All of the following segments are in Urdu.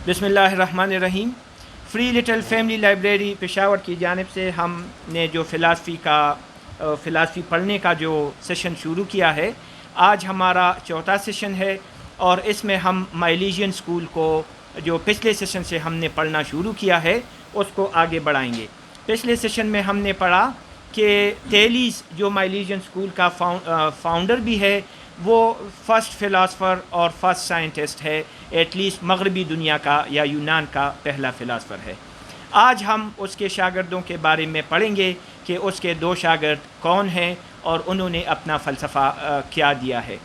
بسم اللہ الرحمن الرحیم۔ Free little family library Peshawar کی جانب سے ہم نے جو فلاسفی پڑھنے کا جو سیشن شروع کیا ہے، آج ہمارا چوتھا سیشن ہے، اور اس میں ہم مائلیجین اسکول کو جو پچھلے سیشن سے ہم نے پڑھنا شروع کیا ہے اس کو آگے بڑھائیں گے۔ پچھلے سیشن میں ہم نے پڑھا کہ تیلیس جو مائلیجین اسکول کا فاؤنڈر بھی ہے، وہ فرسٹ فلاسفر اور فرسٹ سائنٹسٹ ہے، ایٹ لیسٹ مغربی دنیا کا یا یونان کا پہلا فلاسفر ہے۔ آج ہم اس کے شاگردوں کے بارے میں پڑھیں گے کہ اس کے دو شاگرد کون ہیں اور انہوں نے اپنا فلسفہ کیا دیا ہے۔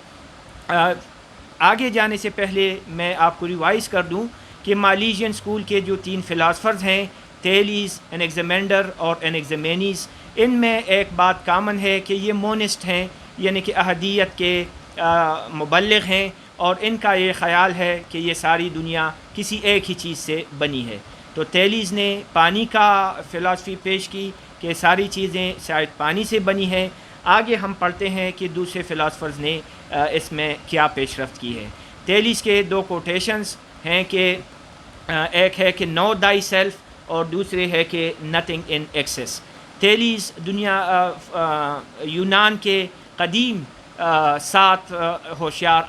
آگے جانے سے پہلے میں آپ کو ریوائز کر دوں کہ مائلیجین اسکول کے جو تین فلاسفرز ہیں، تیلیس، انیگزیمینڈر اور انیگزیمینیز، ان میں ایک بات کامن ہے کہ یہ مونسٹ ہیں، یعنی کہ احدیت کے مبلغ ہیں، اور ان کا یہ خیال ہے کہ یہ ساری دنیا کسی ایک ہی چیز سے بنی ہے۔ تو تیلیس نے پانی کا فلاسفی پیش کی کہ ساری چیزیں شاید پانی سے بنی ہیں۔ آگے ہم پڑھتے ہیں کہ دوسرے فلاسفرز نے اس میں کیا پیش رفت کی ہے۔ تیلیس کے دو کوٹیشنز ہیں کہ ایک ہے کہ نو دائی سیلف اور دوسرے ہے کہ نتھنگ ان ایکسیس۔ تیلیس یونان کے قدیم 7 ہوشیار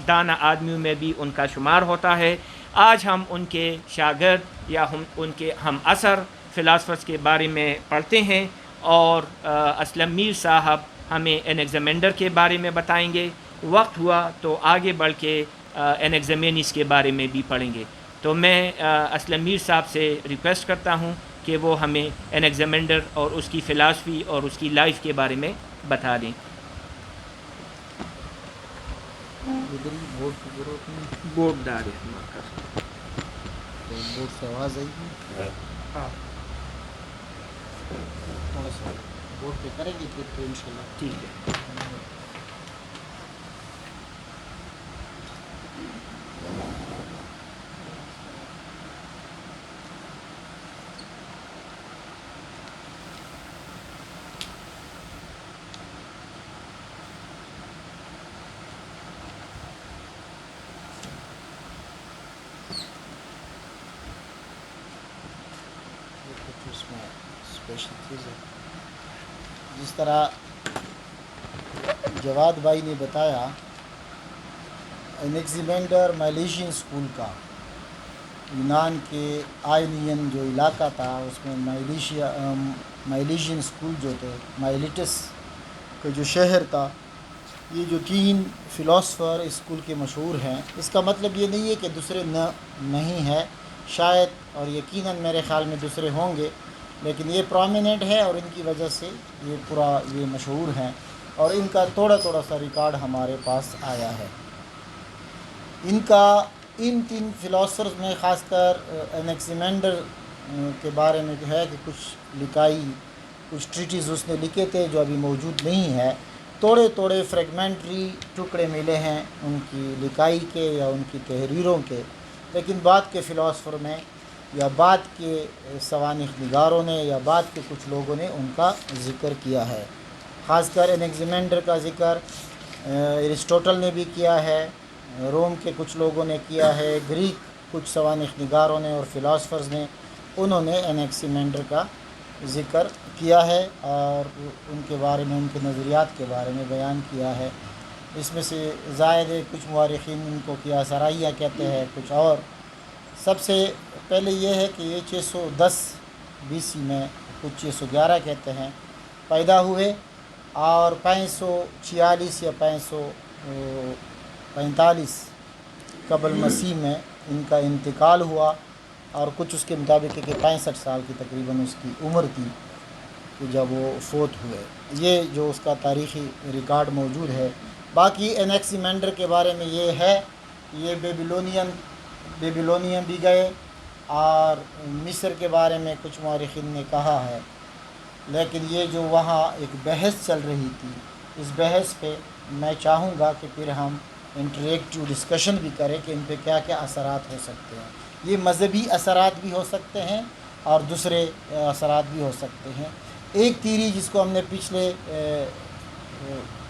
دانا آدمیوں میں بھی ان کا شمار ہوتا ہے۔ آج ہم ان کے شاگرد یا ان کے ہم عصر فلاسفرز کے بارے میں پڑھتے ہیں، اور اسلم میر صاحب ہمیں انیگزیمینڈر کے بارے میں بتائیں گے۔ وقت ہوا تو آگے بڑھ کے انیگزیمینیز کے بارے میں بھی پڑھیں گے۔ تو میں اسلم میر صاحب سے ریکویسٹ کرتا ہوں کہ وہ ہمیں انیگزیمینڈر اور اس کی فلاسفی اور اس کی لائف کے بارے میں بتا دیں۔ بورڈ دار ہے، بورڈ سے آواز آئی گی، تھوڑا سا بورڈ پہ کریں گے پھر تو انشاءاللہ ٹھیک ہے۔ اس میں اسپیشل چیز ہے، جس طرح جواد بھائی نے بتایا، انیگزیمینڈر مائلیجین اسکول کا یونان کے آئینین جو علاقہ تھا اس میں مائلیجین اسکول جو تھے، مائلیٹس کا جو شہر تھا، یہ جو 3 فلاسفر اسکول کے مشہور ہیں، اس کا مطلب یہ نہیں ہے کہ دوسرے نہیں ہے، شاید اور یقیناً میرے خیال میں دوسرے ہوں گے، لیکن یہ پرومیننٹ ہے اور ان کی وجہ سے یہ مشہور ہیں، اور ان کا تھوڑا سا ریکارڈ ہمارے پاس آیا ہے۔ ان 3 فلاسفرز میں خاص کر انیگزیمینڈر کے بارے میں جو ہے کہ کچھ ٹریٹیز اس نے لکھے تھے جو ابھی موجود نہیں ہے، تھوڑے فریگمنٹری ٹکڑے ملے ہیں ان کی لکھائی کے یا ان کی تحریروں کے، لیکن بعد کے فلاسفر میں یا بعد کے سوانح نگاروں نے یا بعد کے کچھ لوگوں نے ان کا ذکر کیا ہے۔ خاص کر انیگزیمینڈر کا ذکر ارسطوٹل نے بھی کیا ہے، روم کے کچھ لوگوں نے کیا ہے، گریک کچھ سوانح نگاروں نے اور فلاسفرز نے، انہوں نے انیگزیمینڈر کا ذکر کیا ہے اور ان کے بارے میں، ان کے نظریات کے بارے میں بیان کیا ہے۔ اس میں سے زائد کچھ مورخین ان کو کیا سرائیہ کہتے ہیں، کچھ اور۔ سب سے پہلے یہ ہے کہ یہ 610 BC میں، کچھ 611 کہتے ہیں، پیدا ہوئے، اور 546 یا 545 قبل مسیح میں ان کا انتقال ہوا، اور کچھ اس کے مطابق ہے کہ 65 سال کی تقریباً اس کی عمر تھی کہ جب وہ فوت ہوئے۔ یہ جو اس کا تاریخی ریکارڈ موجود ہے۔ باقی انیگزیمینڈر کے بارے میں یہ ہے، یہ بیبیلونین بھی گئے، اور مصر کے بارے میں کچھ مورخین نے کہا ہے، لیکن یہ جو وہاں ایک بحث چل رہی تھی، اس بحث پہ میں چاہوں گا کہ پھر ہم انٹریکٹیو ڈسکشن بھی کریں کہ ان پہ کیا اثرات ہو سکتے ہیں۔ یہ مذہبی اثرات بھی ہو سکتے ہیں اور دوسرے اثرات بھی ہو سکتے ہیں۔ ایک تھیوری جس کو ہم نے پچھلے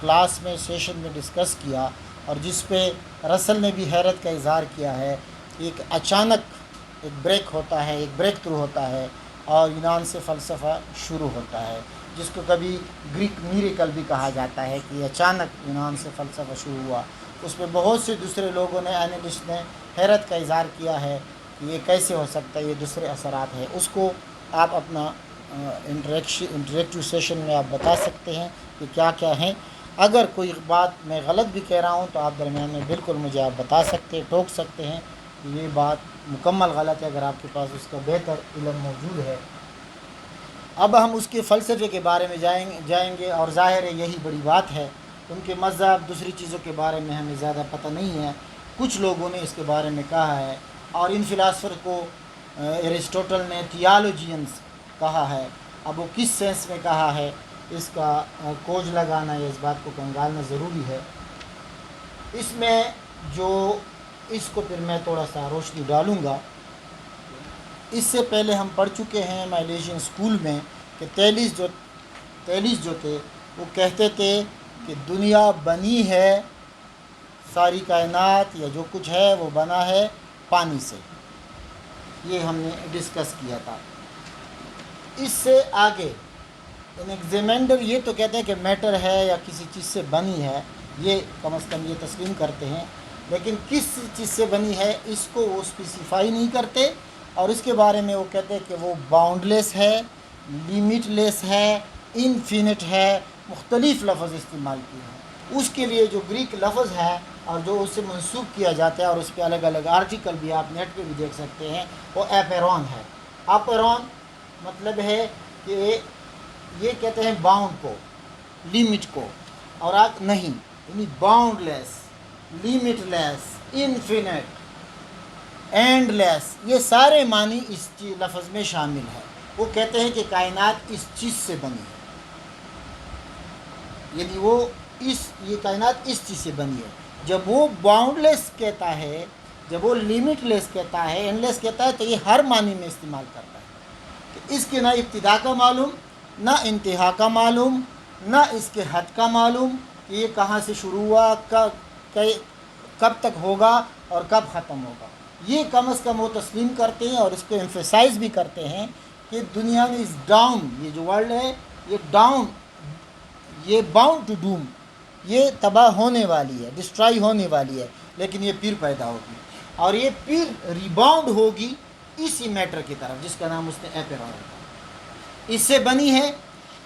کلاس میں سیشن میں ڈسکس کیا، اور جس پہ رسل نے بھی حیرت کا اظہار کیا ہے، ایک اچانک ایک بریک ہوتا ہے، ایک بریک تھرو ہوتا ہے اور یونان سے فلسفہ شروع ہوتا ہے، جس کو کبھی گریک میریکل بھی کہا جاتا ہے کہ اچانک یونان سے فلسفہ شروع ہوا۔ اس میں بہت سے دوسرے لوگوں نے، اینالسٹ نے حیرت کا اظہار کیا ہے کہ یہ کیسے ہو سکتا ہے، یہ دوسرے اثرات ہیں۔ اس کو آپ اپنا انٹریکٹیو سیشن میں آپ بتا سکتے ہیں کہ کیا کیا ہیں۔ اگر کوئی بات میں غلط بھی کہہ رہا ہوں تو آپ درمیان میں بالکل مجھے آپ بتا سکتے ہیں، ٹوک سکتے ہیں کہ یہ بات مکمل غلط ہے، اگر آپ کے پاس اس کا بہتر علم موجود ہے۔ اب ہم اس کے فلسفے کے بارے میں جائیں گے، اور ظاہر ہے یہی بڑی بات ہے۔ ان کے مذہب، دوسری چیزوں کے بارے میں ہمیں زیادہ پتہ نہیں ہے، کچھ لوگوں نے اس کے بارے میں کہا ہے، اور ان فلاسفر کو ایرسٹوٹل نے تھیالوجینز کہا ہے۔ اب وہ کس سینس میں کہا ہے، اس کا کھوج لگانا یا اس بات کو کنگالنا ضروری ہے۔ اس میں جو اس کو پھر میں تھوڑا سا روشنی ڈالوں گا۔ اس سے پہلے ہم پڑھ چکے ہیں مائلیشین اسکول میں کہ تیلیس جو تھے وہ کہتے تھے کہ دنیا بنی ہے، ساری کائنات یا جو کچھ ہے وہ بنا ہے پانی سے۔ یہ ہم نے ڈسکس کیا تھا۔ اس سے آگے انیگزیمینڈر یہ تو کہتے ہیں کہ میٹر ہے یا کسی چیز سے بنی ہے، یہ کم از کم یہ تسلیم کرتے ہیں، لیکن کس چیز سے بنی ہے اس کو وہ اسپیسیفائی نہیں کرتے، اور اس کے بارے میں وہ کہتے ہیں کہ وہ باؤنڈ لیس ہے، لیمٹ لیس ہے، انفینٹ ہے، مختلف لفظ استعمال کیے ہیں۔ اس کے لیے جو گریک لفظ ہے اور جو اس سے منسوب کیا جاتا ہے، اور اس پہ الگ الگ آرٹیکل بھی آپ نیٹ پہ بھی دیکھ سکتے ہیں، وہ ایپیرون ہے۔ ایپیرون مطلب ہے کہ یہ کہتے ہیں باؤنڈ کو، لیمٹ کو، اور آپ نہیں، یعنی boundless, limitless, infinite, endless, یہ سارے معنی اس لفظ میں شامل ہے۔ وہ کہتے ہیں کہ کائنات اس چیز سے بنی ہے، یعنی یہ کائنات اس چیز سے بنی ہے۔ جب وہ باؤنڈ لیس کہتا ہے، جب وہ لیمٹ لیس کہتا ہے، اینڈ لیس کہتا ہے، تو یہ ہر معنی میں استعمال کرتا ہے کہ اس کے نہ ابتدا کا معلوم، نہ انتہا کا معلوم، نہ اس کے حد کا معلوم کہ یہ کہاں سے شروع ہوا، کب تک ہوگا اور کب ختم ہوگا۔ یہ کم از کم وہ تسلیم کرتے ہیں، اور اس کو ایمفیسائز بھی کرتے ہیں کہ دنیا میں اس ڈاؤن، یہ جو ورلڈ ہے یہ ڈاؤن، یہ باؤنڈ ٹو ڈوم، یہ تباہ ہونے والی ہے، ڈسٹرائی ہونے والی ہے، لیکن یہ پھر پیدا ہوگی، اور یہ پھر ریباؤنڈ ہوگی اسی میٹر کی طرف جس کا نام اس نے ایپیرون رکھا۔ اس سے بنی ہے،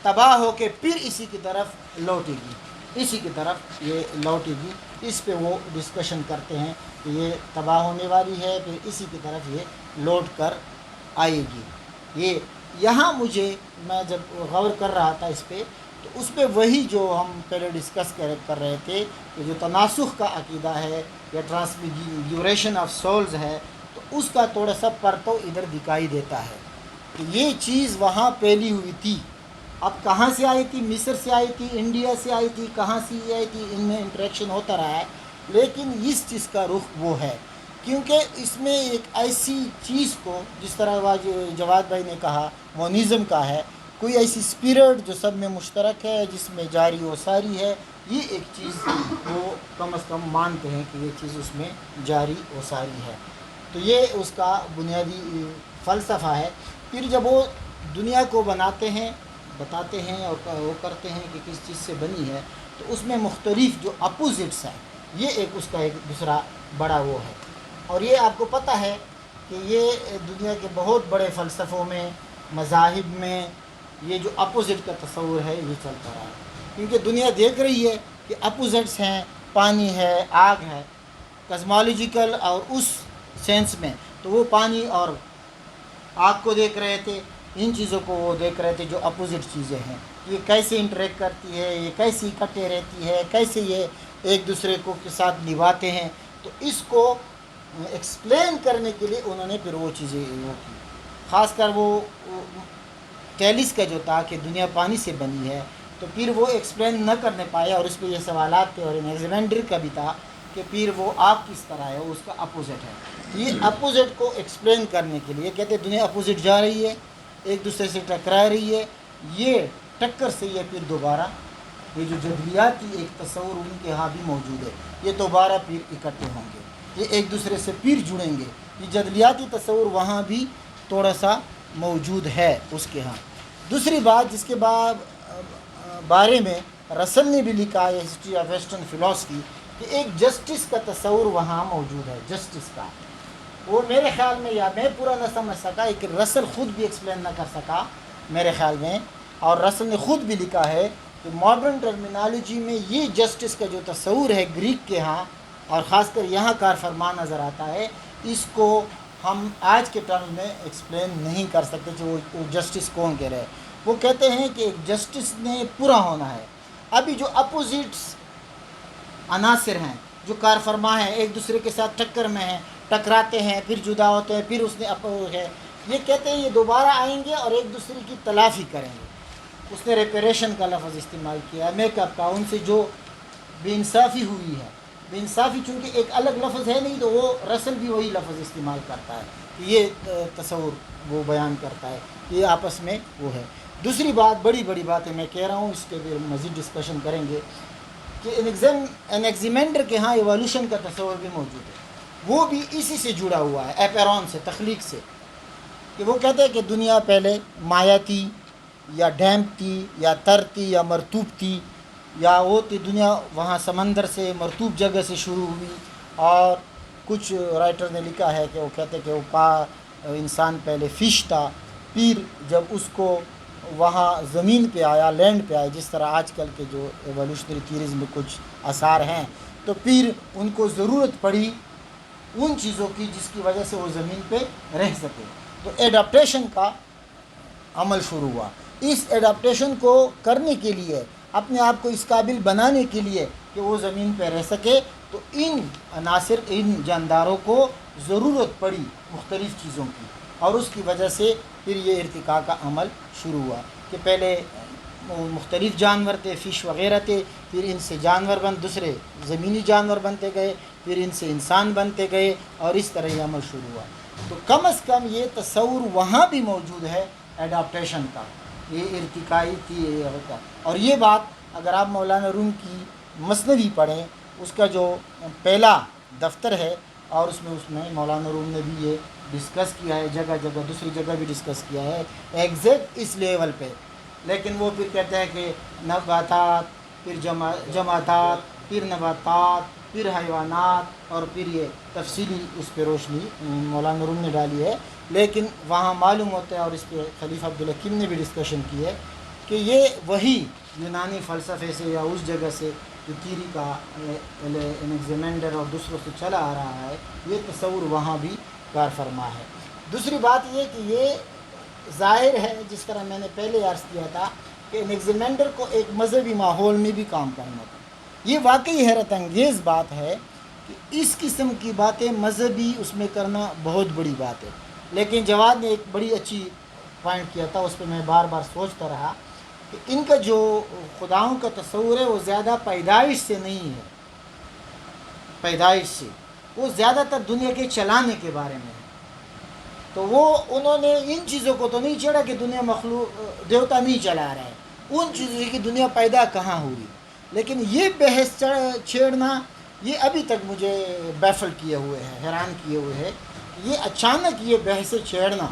تباہ ہو کے پھر اسی کی طرف لوٹے گی، اسی کی طرف یہ لوٹے گی۔ اس پہ وہ ڈسکشن کرتے ہیں کہ یہ تباہ ہونے والی ہے، پھر اسی کی طرف یہ لوٹ کر آئے گی۔ یہ یہاں میں جب غور کر رہا تھا اس پہ، تو اس پہ وہی جو ہم پہلے ڈسکس کر رہے تھے کہ جو تناسخ کا عقیدہ ہے یا ٹرانسفیگوریشن آف سولز ہے، تو اس کا تھوڑا سا پرتو ادھر دکھائی دیتا ہے کہ یہ چیز وہاں پھیلی ہوئی تھی۔ اب کہاں سے آئی تھی؟ مصر سے آئی تھی، انڈیا سے آئی تھی، کہاں سے یہ آئی تھی، ان میں انٹریکشن ہوتا رہا ہے، لیکن اس چیز کا رخ وہ ہے کیونکہ اس میں ایک ایسی چیز کو، جس طرح جواد بھائی نے کہا مونزم کا ہے، کوئی ایسی اسپرٹ جو سب میں مشترک ہے، جس میں جاری و ساری ہے، یہ ایک چیز وہ کم از کم مانتے ہیں کہ یہ چیز اس میں جاری و ساری ہے۔ تو یہ اس کا بنیادی فلسفہ ہے۔ پھر جب وہ دنیا کو بناتے ہیں، بتاتے ہیں اور وہ کرتے ہیں کہ کس چیز سے بنی ہے، تو اس میں مختلف جو اپوزٹس ہیں، یہ اس کا ایک دوسرا بڑا وہ ہے۔ اور یہ آپ کو پتہ ہے کہ یہ دنیا کے بہت بڑے فلسفوں میں، مذاہب میں، یہ جو اپوزٹ کا تصور ہے یہ چلتا رہا ہے، کیونکہ دنیا دیکھ رہی ہے کہ اپوزٹس ہیں، پانی ہے، آگ ہے، کزمالوجیکل اور اس سینس میں تو وہ پانی اور آگ کو دیکھ رہے تھے، ان چیزوں کو وہ دیکھ رہے تھے جو اپوزٹ چیزیں ہیں، یہ کیسے انٹریکٹ کرتی ہے، یہ کیسی اکٹھے رہتی ہے، کیسے یہ ایک دوسرے کو کے ساتھ نبھاتے ہیں۔ تو اس کو ایکسپلین کرنے کے لیے انہوں نے پھر وہ چیزیں وہ کی، خاص کر وہ ٹیلیس کا جو تھا کہ دنیا پانی سے بنی ہے، تو پھر وہ ایکسپلین نہ کرنے پائے، اور اس پہ یہ سوالات تھے، اور انیگزیمینڈر کا بھی تھا کہ پھر وہ آپ کس طرح ہے، وہ اس کا اپوزٹ ہے۔ یہ اپوزٹ کو ایکسپلین کرنے کے لیے کہتے ہیں دنیا اپوزٹ جا رہی ہے، ایک دوسرے سے ٹکرا رہی ہے، یہ ٹکر سے یہ پھر دوبارہ یہ جو جدلیاتی ایک تصور ان کے ہاں بھی موجود ہے، یہ دوبارہ پھر اکٹھے ہوں گے۔ یہ ایک دوسرے سے پھر جڑیں گے. یہ جدلیاتی تصور وہاں بھی تھوڑا سا موجود ہے اس کے ہاں. دوسری بات جس کے بارے میں رسل نے بھی لکھا ہے ہسٹری آف ویسٹرن فلاسفی کہ ایک جسٹس کا تصور وہاں موجود ہے. جسٹس کا وہ میرے خیال میں یا میں پورا نہ سمجھ سکا کہ رسل خود بھی ایکسپلین نہ کر سکا میرے خیال میں. اور رسل نے خود بھی لکھا ہے کہ ماڈرن ٹرمینالوجی میں یہ جسٹس کا جو تصور ہے گریک کے ہاں اور خاص کر یہاں کار فرما نظر آتا ہے, اس کو ہم آج کے ٹرم میں ایکسپلین نہیں کر سکتے کہ وہ جسٹس کون کہہ رہے ہیں. وہ کہتے ہیں کہ ایک جسٹس نے پورا ہونا ہے. ابھی جو اپوزٹس عناصر ہیں جو کار فرما ہیں ایک دوسرے کے ساتھ ٹکر میں ہیں, ٹکراتے ہیں پھر جدا ہوتے ہیں پھر اس نے ہے, یہ کہتے ہیں یہ دوبارہ آئیں گے اور ایک دوسرے کی تلافی کریں گے. اس نے ریپیریشن کا لفظ استعمال کیا, میک اپ کا, ان سے جو بے انصافی ہوئی ہے. بے انصافی چونکہ ایک الگ لفظ ہے نہیں تو وہ رسل بھی وہی لفظ استعمال کرتا ہے کہ یہ تصور وہ بیان کرتا ہے کہ یہ آپس میں وہ ہے. دوسری بات بڑی باتیں میں کہہ رہا ہوں, اس کے پھر مزید ڈسکشن کریں گے کہ انیگزیمینڈر کے ہاں ایوالوشن کا تصور بھی موجود ہے. وہ بھی اسی سے جڑا ہوا ہے, ایپیرون سے, تخلیق سے. کہ وہ کہتے ہیں کہ دنیا پہلے مایا تھی یا ڈیمپ تھی یا تر تھی یا مرطوب تھی, یا وہ تھی دنیا وہاں سمندر سے مرطوب جگہ سے شروع ہوئی. اور کچھ رائٹر نے لکھا ہے کہ وہ کہتے ہیں کہ وہ انسان پہلے فش تھا, پھر جب اس کو وہاں زمین پہ آیا, لینڈ پہ آیا, جس طرح آج کل کے جو ایولیوشنری تھیریز میں کچھ آثار ہیں, تو پھر ان کو ضرورت پڑی ان چیزوں کی جس کی وجہ سے وہ زمین پہ رہ سکے. تو ایڈاپٹیشن کا عمل شروع ہوا. اس ایڈاپٹیشن کو کرنے کے لیے, اپنے آپ کو اس قابل بنانے کے لیے کہ وہ زمین پہ رہ سکے, تو ان عناصر, ان جانداروں کو ضرورت پڑی مختلف چیزوں کی, اور اس کی وجہ سے پھر یہ ارتقاء کا عمل شروع ہوا. کہ پہلے مختلف جانور تھے, فش وغیرہ تھے, پھر ان سے جانور دوسرے زمینی جانور بنتے گئے, پھر ان سے انسان بنتے گئے, اور اس طرح یہ عمل شروع ہوا. تو کم از کم یہ تصور وہاں بھی موجود ہے ایڈاپٹیشن کا, یہ ارتقائی تھی. اور یہ بات اگر آپ مولانا روم کی مثنوی پڑھیں, اس کا جو پہلا دفتر ہے, اور اس میں مولانا روم نے بھی یہ ڈسکس کیا ہے, جگہ دوسری جگہ بھی ڈسکس کیا ہے ایگزیکٹ اس لیول پہ. لیکن وہ پھر کہتے ہیں کہ نباتات, پھر جماعتات, پھر نباتات, پھر حیوانات, اور پھر یہ تفصیلی اس پہ روشنی مولانا روم نے ڈالی ہے. لیکن وہاں معلوم ہوتا ہے, اور اس پہ خلیفہ عبدالحکیم نے بھی ڈسکشن کی ہے, کہ یہ وہی یونانی فلسفے سے یا اس جگہ سے جو تھیری کا انیگزیمینڈر اور دوسروں سے چلا آ رہا ہے, یہ تصور وہاں بھی کار فرما ہے. دوسری بات یہ کہ یہ ظاہر ہے, جس طرح میں نے پہلے عرض کیا تھا, کہ انیگزیمینڈر کو ایک مذہبی ماحول میں بھی کام کرنا تھا. یہ واقعی حیرت انگیز بات ہے کہ اس قسم کی باتیں مذہبی اس میں کرنا بہت بڑی بات ہے. لیکن جواد نے ایک بڑی اچھی پوائنٹ کیا تھا, اس پہ میں بار سوچتا رہا کہ ان کا جو خداؤں کا تصور ہے وہ زیادہ پیدائش سے نہیں ہے. پیدائش سے وہ زیادہ تر دنیا کے چلانے کے بارے میں ہے. تو وہ انہوں نے ان چیزوں کو تو نہیں چھیڑا کہ دنیا مخلوق دیوتا نہیں چلا رہا ہے, ان چیزوں کی دنیا پیدا کہاں ہوئی. لیکن یہ بحث چھیڑنا, یہ ابھی تک مجھے بیفل کیے ہوئے ہے, حیران کیے ہوئے ہے. یہ اچانک یہ بحث چھیڑنا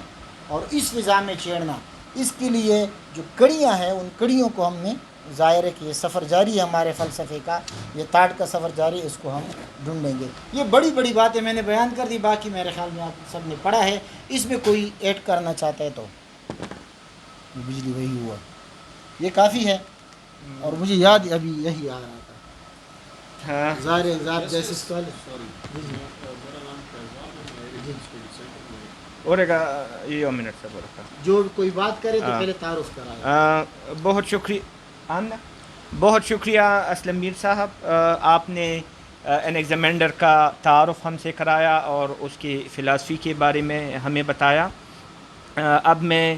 اور اس فضا میں چھیڑنا, اس کے لیے جو کڑیاں ہیں ان کڑیوں کو ہم نے, ظاہر ہے کہ یہ سفر جاری ہے ہمارے فلسفے کا, یہ تاٹ کا سفر جاری ہے, اس کو ہم ڈھونڈیں گے. یہ بڑی باتیں میں نے بیان کر دی, باقی میرے خیال میں آپ سب نے پڑھا ہے. اس میں کوئی ایڈ کرنا چاہتا ہے تو بجلی وہی ہوا, یہ کافی ہے. اور مجھے یاد ابھی یہی آ رہا تھا, ظاہر ہے جیسے سوال اور یہ منٹ سے بولتا, جو کوئی بات کرے تو پہلے تعارف کرائے. بہت شکریہ اسلم میر صاحب, آپ نے انیگزیمینڈر کا تعارف ہم سے کرایا اور اس کی فلاسفی کے بارے میں ہمیں بتایا. اب میں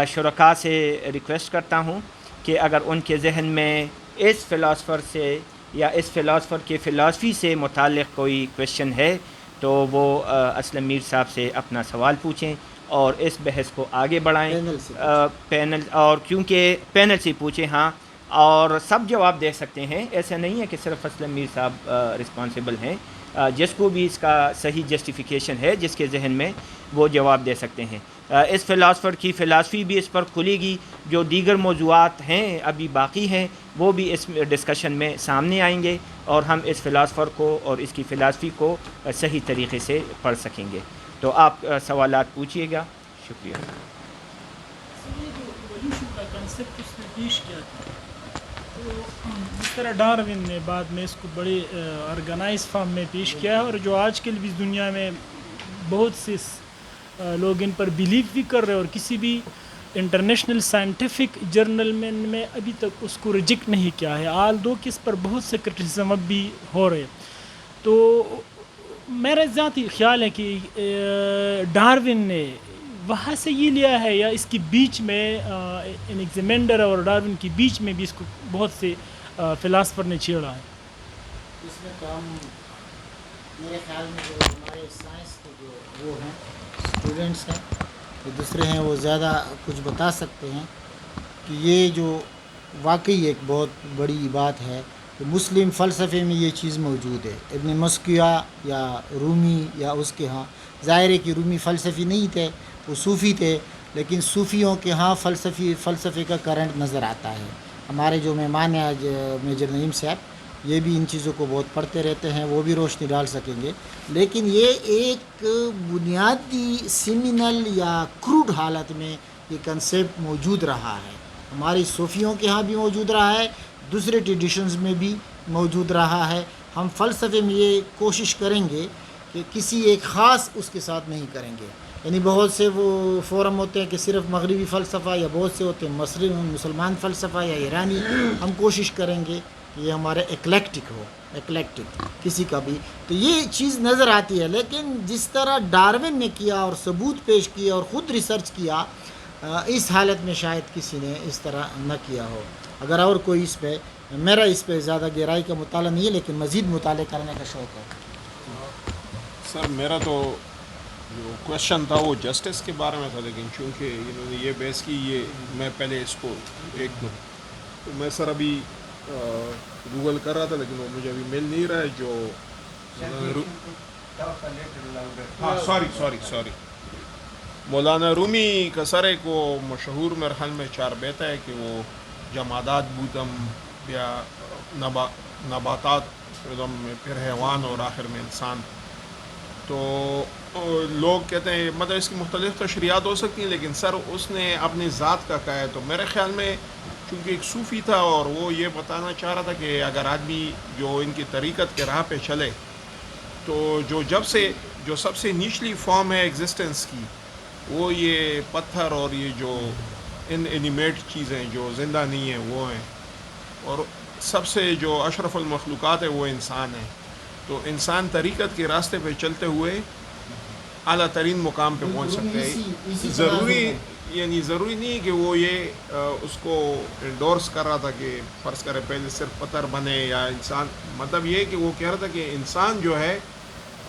شرکاء سے ریکویسٹ کرتا ہوں کہ اگر ان کے ذہن میں اس فلاسفر سے یا اس فلاسفر کے فلاسفی سے متعلق کوئی کویشچن ہے تو وہ اسلم میر صاحب سے اپنا سوال پوچھیں اور اس بحث کو آگے بڑھائیں. پینل اور کیونکہ پینل سے پوچھیں, ہاں, اور سب جواب دے سکتے ہیں. ایسا نہیں ہے کہ صرف اسلم میر صاحب رسپانسیبل ہیں, جس کو بھی اس کا صحیح جسٹیفیکیشن ہے جس کے ذہن میں وہ جواب دے سکتے ہیں. اس فلاسفر کی فلاسفی بھی اس پر کھلے گی. جو دیگر موضوعات ہیں ابھی باقی ہیں وہ بھی اس ڈسکشن میں سامنے آئیں گے اور ہم اس فلاسفر کو اور اس کی فلاسفی کو صحیح طریقے سے پڑھ سکیں گے. تو آپ سوالات پوچھیے گا. شکریہ. یہ جو ایوولوشن کا کنسیپٹ اس نے پیش کیا تھا، تو جس طرح ڈارون نے بعد میں اس کو بڑے آرگنائز فارم میں پیش کیا ہے، اور جو آج کل بھی دنیا میں بہت سے لوگ ان پر بلیو بھی کر رہے ہیں، اور کسی بھی انٹرنیشنل سائنٹیفک جرنل میں ابھی تک اس کو ریجیکٹ نہیں کیا ہے، آل دو کہ اس پر بہت سے کرٹیسزم اب بھی ہو رہے. تو میرا ذاتی خیال ہے کہ ڈارون نے وہاں سے یہ لیا ہے، یا اس کی بیچ میں انیگزیمینڈر اور ڈارون کی بیچ میں بھی اس کو بہت سے فلاسفر نے چھیڑا ہے. اس میں تو ہم میرے خیال میں جو ہمارے سائنس کے جو وہ ہیں اسٹوڈنٹس ہیں، جو دوسرے ہیں، وہ زیادہ کچھ بتا سکتے ہیں کہ یہ جو واقعی ایک بہت بڑی بات ہے کہ مسلم فلسفے میں یہ چیز موجود ہے. ابن مسکیہ یا رومی یا اس کے ہاں، ظاہر ہے کہ رومی فلسفی نہیں تھے، وہ صوفی تھے، لیکن صوفیوں کے ہاں فلسفے کا کرنٹ نظر آتا ہے. ہمارے جو مہمان ہیں آج میجر نعیم صاحب، یہ بھی ان چیزوں کو بہت پڑھتے رہتے ہیں، وہ بھی روشنی ڈال سکیں گے. لیکن یہ ایک بنیادی سیمینل یا کروڈ حالت میں یہ کنسیپٹ موجود رہا ہے. ہماری صوفیوں کے ہاں بھی موجود رہا ہے، دوسرے ٹریڈیشنز میں بھی موجود رہا ہے. ہم فلسفے میں یہ کوشش کریں گے کہ کسی ایک خاص اس کے ساتھ نہیں کریں گے. یعنی بہت سے وہ فورم ہوتے ہیں کہ صرف مغربی فلسفہ، یا بہت سے ہوتے ہیں مسلمان فلسفہ یا ایرانی. ہم کوشش کریں گے کہ یہ ہمارے ایکلیکٹک ہو، ایکلیکٹک کسی کا بھی. تو یہ چیز نظر آتی ہے. لیکن جس طرح ڈارون نے کیا اور ثبوت پیش کیا اور خود ریسرچ کیا، اس حالت میں شاید کسی نے اس طرح نہ کیا ہو. اگر اور کوئی اس پہ، میرا اس پہ زیادہ گہرائی کا مطالعہ نہیں ہے، لیکن مزید مطالعہ کرنے کا شوق ہے. سر میرا تو جو کویشچن تھا وہ جسٹس کے بارے میں تھا، لیکن چونکہ انہوں نے یہ بحث کی، یہ میں پہلے اس کو ایک دوں تو میں سر ابھی گوگل کر رہا تھا، لیکن وہ مجھے ابھی مل نہیں رہا ہے. جو ہاں سوری مولانا رومی کا سر ایک وہ مشہور مرحل میں 4 بیت ہے کہ وہ جمادات بوتم یا نباتات میں، پھر حیوان اور آخر میں انسان. تو لوگ کہتے ہیں، مطلب اس کی مختلف تشریحات ہو سکتی ہیں، لیکن سر اس نے اپنی ذات کا کہا ہے. تو میرے خیال میں چونکہ ایک صوفی تھا اور وہ یہ بتانا چاہ رہا تھا کہ اگر آدمی جو ان کی طریقت کے راہ پہ چلے تو جو سب سے نیچلی فارم ہے ایگزسٹنس کی، وہ یہ پتھر اور یہ جو انیمیٹ چیزیں جو زندہ نہیں ہیں وہ ہیں، اور سب سے جو اشرف المخلوقات ہے وہ انسان ہے. تو انسان طریقت کے راستے پہ چلتے ہوئے اعلیٰ ترین مقام پہ پہنچ سکتے ہیں. ضروری نہیں کہ وہ یہ اس کو انڈورس کر رہا تھا کہ فرض کرے پہلے صرف پتھر بنے یا انسان. مطلب یہ کہ وہ کہہ رہا تھا کہ انسان جو ہے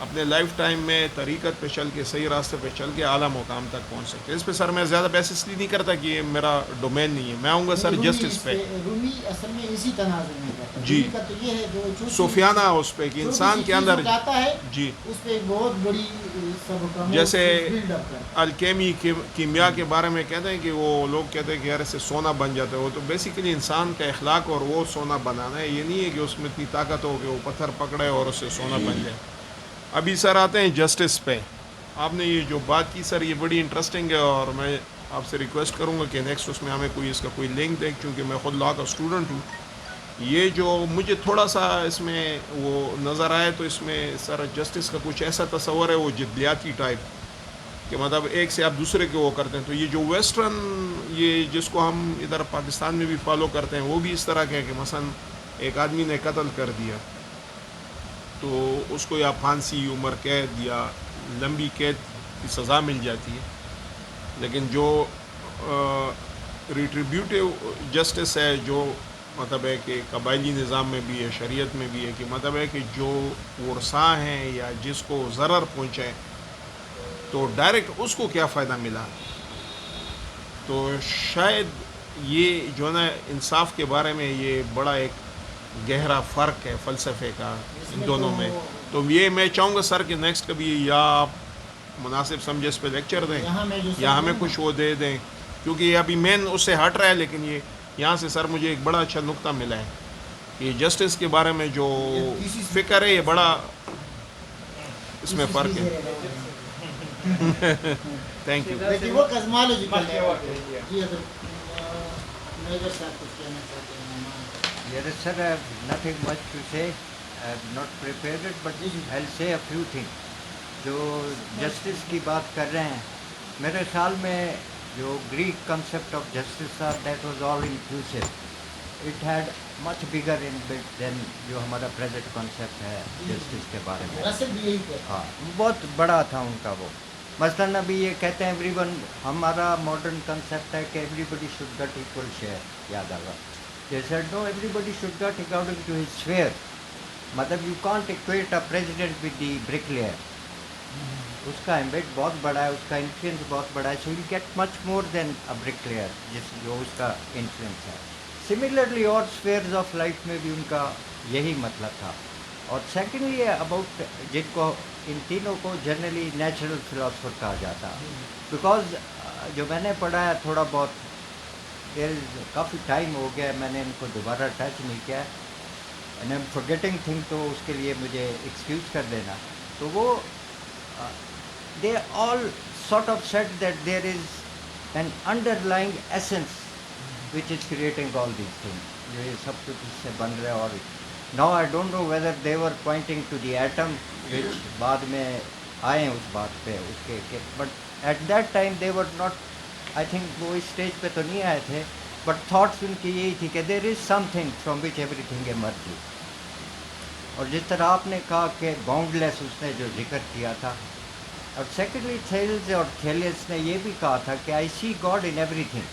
اپنے لائف ٹائم میں طریقت پہ چل کے، صحیح راستے پہ چل کے اعلیٰ مقام تک پہنچ سکتے. اس پہ سر میں زیادہ بحث اس لیے نہیں کرتا کہ یہ میرا ڈومین نہیں ہے. میں آؤں گا سر جسٹس پہ. رومی اصل میں اسی تناظر میں کرتا ہے. جی رومی کا تو یہ ہے جو صوفیانہ اس پہ کہ انسان کے اندر جاتا ہے، جی اس پہ ایک بہت بڑی سب جیسے الکیمی کیمیا کے بارے میں کہتے ہیں کہ وہ لوگ کہتے ہیں کہ یار اس سے سونا بن جاتا ہے. وہ تو بیسیکلی انسان کا اخلاق اور وہ سونا بنانا ہے. یہ نہیں ہے کہ اس میں اتنی طاقت ہو کہ وہ پتھر پکڑے اور اس سے سونا بن جائے. ابھی سر آتے ہیں جسٹس پہ. آپ نے یہ جو بات کی سر یہ بڑی انٹرسٹنگ ہے، اور میں آپ سے ریکویسٹ کروں گا کہ نیکسٹ اس میں ہمیں اس کا کوئی لنک دے، کیونکہ میں خود لاء کا اسٹوڈنٹ ہوں. یہ جو مجھے تھوڑا سا اس میں وہ نظر آئے تو اس میں سر جسٹس کا کچھ ایسا تصور ہے وہ جدلیاتی ٹائپ کہ مطلب ایک سے آپ دوسرے کے وہ کرتے ہیں. تو یہ جو ویسٹرن یہ جس کو ہم ادھر پاکستان میں بھی فالو کرتے ہیں وہ بھی اس طرح کے کہ مثلا ایک آدمی نے قتل کر دیا تو اس کو یا پھانسی، عمر قید یا لمبی قید کی سزا مل جاتی ہے. لیکن جو ریٹریبیوٹیو جسٹس ہے، جو مطلب ہے کہ قبائلی نظام میں بھی ہے، شریعت میں بھی ہے، کہ مطلب ہے کہ جو ورثاء ہیں یا جس کو ضرر پہنچے تو ڈائریکٹ اس کو کیا فائدہ ملا. تو شاید یہ جو ہے نا انصاف کے بارے میں یہ بڑا ایک گہرا فرق ہے فلسفے کا ان دونوں میں. تو یہ میں چاہوں گا سر کہ نیکسٹ کبھی یا آپ مناسب سمجھے اس پہ لیکچر دیں یہاں میں جو یا ہمیں کچھ وہ دے دیں، کیونکہ یہ ابھی مین اس سے ہٹ رہا ہے، لیکن یہ یہاں سے سر مجھے ایک بڑا اچھا نقطہ ملا ہے. یہ جسٹس کے بارے میں جو فکر ہے یہ بڑا اس میں فرق ہے. Thank you. لیکن وہ کزمالوجیکل ہے. جی حضرت میجر صاحب کچھ کہنا چاہتے ہیں. Yes, sir, I have nothing much to say. I have not prepared it, but I'll say a few things. جو جسٹس کی بات کر رہے ہیں، میرے خیال میں جو گریک کنسیپٹ آف جسٹس تھا that was all inclusive. It had much bigger in but then جو ہمارا پریزنٹ کنسیپٹ ہے جسٹس کے بارے میں. رسل بھی یہی کہتا ہے. ہاں، بہت بڑا تھا ان کا وہ. مثلاً ابھی یہ کہتے ہیں ایوری ون، ہمارا ماڈرن کنسیپٹ ہے کہ everybody should get equal share. یاد آ رہا they said no, everybody should get according to his sphere. مطلب you can't equate a president with the bricklayer. اس کا امپیکٹ بہت بڑا ہے، اس کا انفلوئنس بہت بڑا ہے. so you get much more than a bricklayer جو اس کا انفلوئنس ہے. سملرلی اور اسفیئرز آف لائف میں بھی ان کا یہی مطلب تھا. اور سیکنڈلی اباؤٹ جن کو ان تینوں کو جنرلی نیچرل فلاسفر کہا جاتا، بیکاز جو میں نے پڑھا ہے تھوڑا بہت کافی ٹائم ہو گیا ہے، میں نے ان کو دوبارہ ٹچ نہیں کیا ہے، and I am forgetting thing, تو اس کے لیے مجھے ایکسکیوز کر دینا. تو وہ they all sort of say that there is an underlying essence which is creating all these thing. جو یہ سب کچھ اس سے بن رہا ہے. اور now I don't know whether they were pointing to the atom which بعد میں آئے ہیں اس بات پہ اس کے، but at that time they were not, I think وہ اس اسٹیج پہ تو نہیں آئے تھے، بٹ تھاٹس ان کی یہی تھی کہ there is something from which everything emerges. اور جس طرح آپ نے کہا کہ باؤنڈ لیس اس نے جو ذکر کیا تھا. اور سیکنڈلی تھیلز اور تھیلس نے یہ بھی کہا تھا کہ I see God in everything.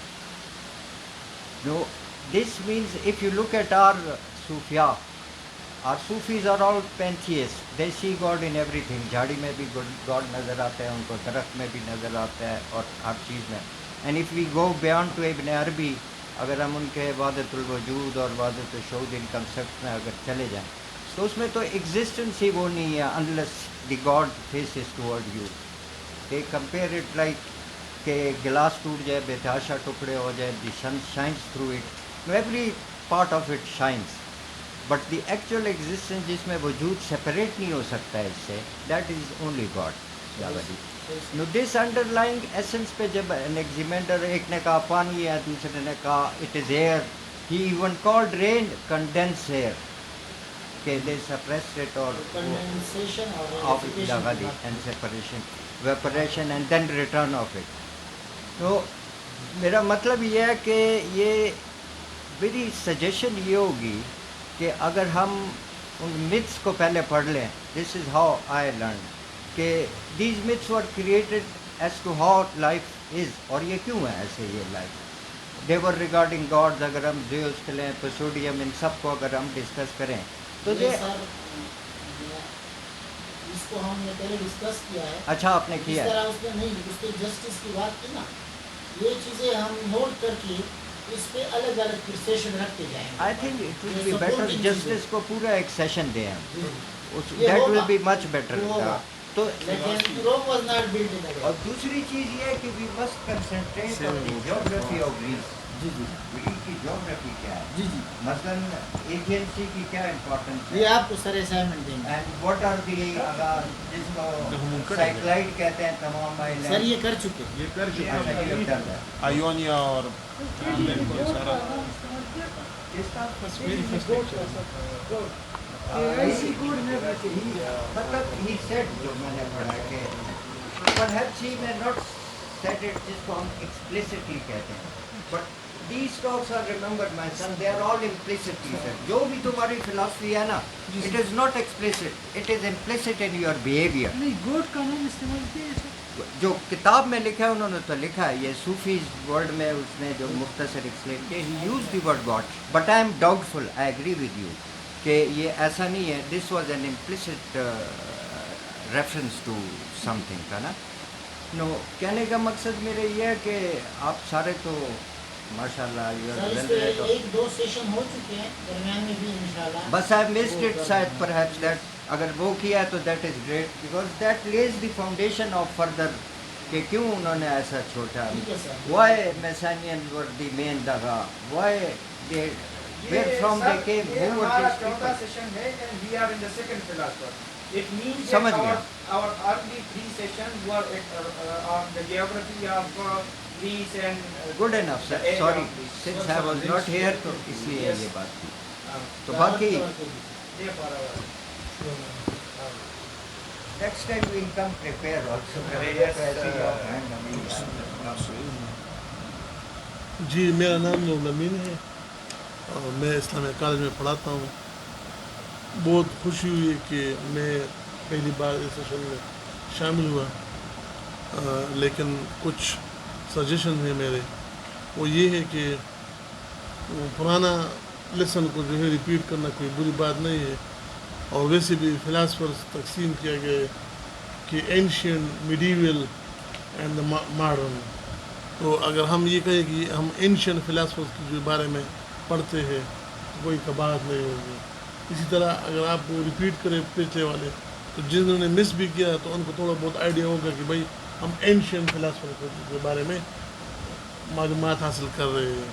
No this means if you look at our صوفیاء، our Sufis are all pantheist, they see God in everything. جھاڑی میں بھی گاڈ نظر آتا ہے ان کو، درخت میں بھی نظر آتا ہے، اور ہر چیز میں. And if we go beyond to Ibn Arabi, اگر ہم ان کے وحدت الوجود اور وحدت الشہود ان کنسیپٹ میں اگر چلے جائیں تو اس میں تو ایگزسٹنس ہی وہ نہیں ہے unless the God faces toward you. They compare it like کہ گلاس ٹوٹ جائے، بے تحاشا ٹکڑے ہو جائے، the sun shines through it, every part of it shines, but the actual existence جس میں وجود سپریٹ نہیں ہو سکتا ہے اس سے، that is only God. Now this underlying essence پہ جب انیگزیمینڈر، ایک نے کہا پانی ہے، دوسرے نے کہا it is air, he even called rain condensed air, کہ دے سپریسڈ اٹ اور آف لگا the end separation vaporisation and then return of it. تو میرا مطلب یہ ہے کہ یہ میری سجیشن یہ ہوگی کہ اگر ہم ان متس کو پہلے پڑھ لیں، this is how I learn, کہ these myths were created as to how life is, اور یہ کیوں ہے ایسے یہ life. They were regarding gods. اگر ہم زیوس کے لیں، پسوڈیم، ان سب کو اگر ہم ڈسکس کریں تو یہ سر اس کو ہم نے پہلے ڈسکس کیا ہے. اچھا آپ نے کیا اس ہے. طرح اس نے نہیں، اس نے جسٹس کی بات کی نا، یہ چیزیں ہم نوٹ کر کے اس پہ الگ الگ پھر سیشن رکھتے جائیں گے. I think it will be better justice کو پورا ایک سیشن دیں ہم، یہ دیٹ ول ہوگا. Be much better. تو لیکن Europe was not build in اور دوسری چیز یہ ہے کہ we must concentrate on the geography of Greece. جی جی گریس کی جیوگرافی کیا ہے، جی جی مثلاً ایجنسی کی کیا امپورٹنس یہ ہے، آپ کو سر اسائنمنٹ دیں گے. اینڈ واٹ آر دی، جس کو سائیکلائڈ کہتے ہیں تمام آئی سر یہ کر چکے. یہ کر چکے لینڈ آئیونیا اور سارا. مطلب ہی سیٹ جو میں نے پڑھا کہ perhaps he may not said it جس کو ہم explicitly کہتے ہیں, but these talks are, remember my son, they are all implicitly said. جو بھی تمہاری philosophy ہے نا, it is not explicit, it is implicit in your behavior. نہیں گوڈ کا نام استعمال کیا جو کتاب میں لکھا ہے انہوں نے تو لکھا ہے, یہ صوفیز ورڈ میں اس نے جو مختصر ایکسپلین کیا, he used the word God, but I am doubtful, I agree with you کہ یہ ایسا نہیں ہے. this was an implicit reference to something تھا نا. نو کہنے کا مقصد میرے یہ ہے کہ آپ سارے تو ماشاء اللہ ایک دو سیشن ہو چکے ہیں درمیان میں بھی انشاءاللہ. بس I missed it, شاید perhaps that اگر وہ کیا تو that is great because that lays the foundation of further کہ کیوں انہوں نے ایسا چھوٹا وائی میسانین ور دی مین دغا why they where from they came who were these people session ہے and we are in the second philosopher. It means سمجھ that گیا. our early 3 sessions were on the geography of Greece and good enough sir the area sorry of Greece. since No, I sir. was not here تو اس لیے Yes. یہ بات تھی تو The باقی therefore our next time we'll come prepare also Yes, جی میرا نام نور امین ہے اور میں اسلامیہ کالج میں پڑھاتا ہوں. بہت خوشی ہوئی ہے کہ میں پہلی بار اس سیشن میں شامل ہوا لیکن کچھ سجیشن ہیں میرے وہ یہ ہے کہ وہ پرانا لیسن کو جو ہے ریپیٹ کرنا کوئی بری بات نہیں ہے اور ویسے بھی فلاسفرز تقسیم کیا گیا ہے کہ ancient medieval and the modern. تو اگر ہم یہ کہیں کہ ہم اینشینٹ فلاسفرز کے جو بارے میں پڑھتے ہیں تو کوئی کباہت نہیں ہوگی. اسی طرح اگر آپ وہ ریپیٹ کریں پچھلے والے تو جنہوں نے مس بھی کیا تو ان کو تھوڑا بہت آئیڈیا ہوگا کہ بھائی ہم اینشینٹ فلاسفر کے بارے میں معلومات حاصل کر رہے ہیں.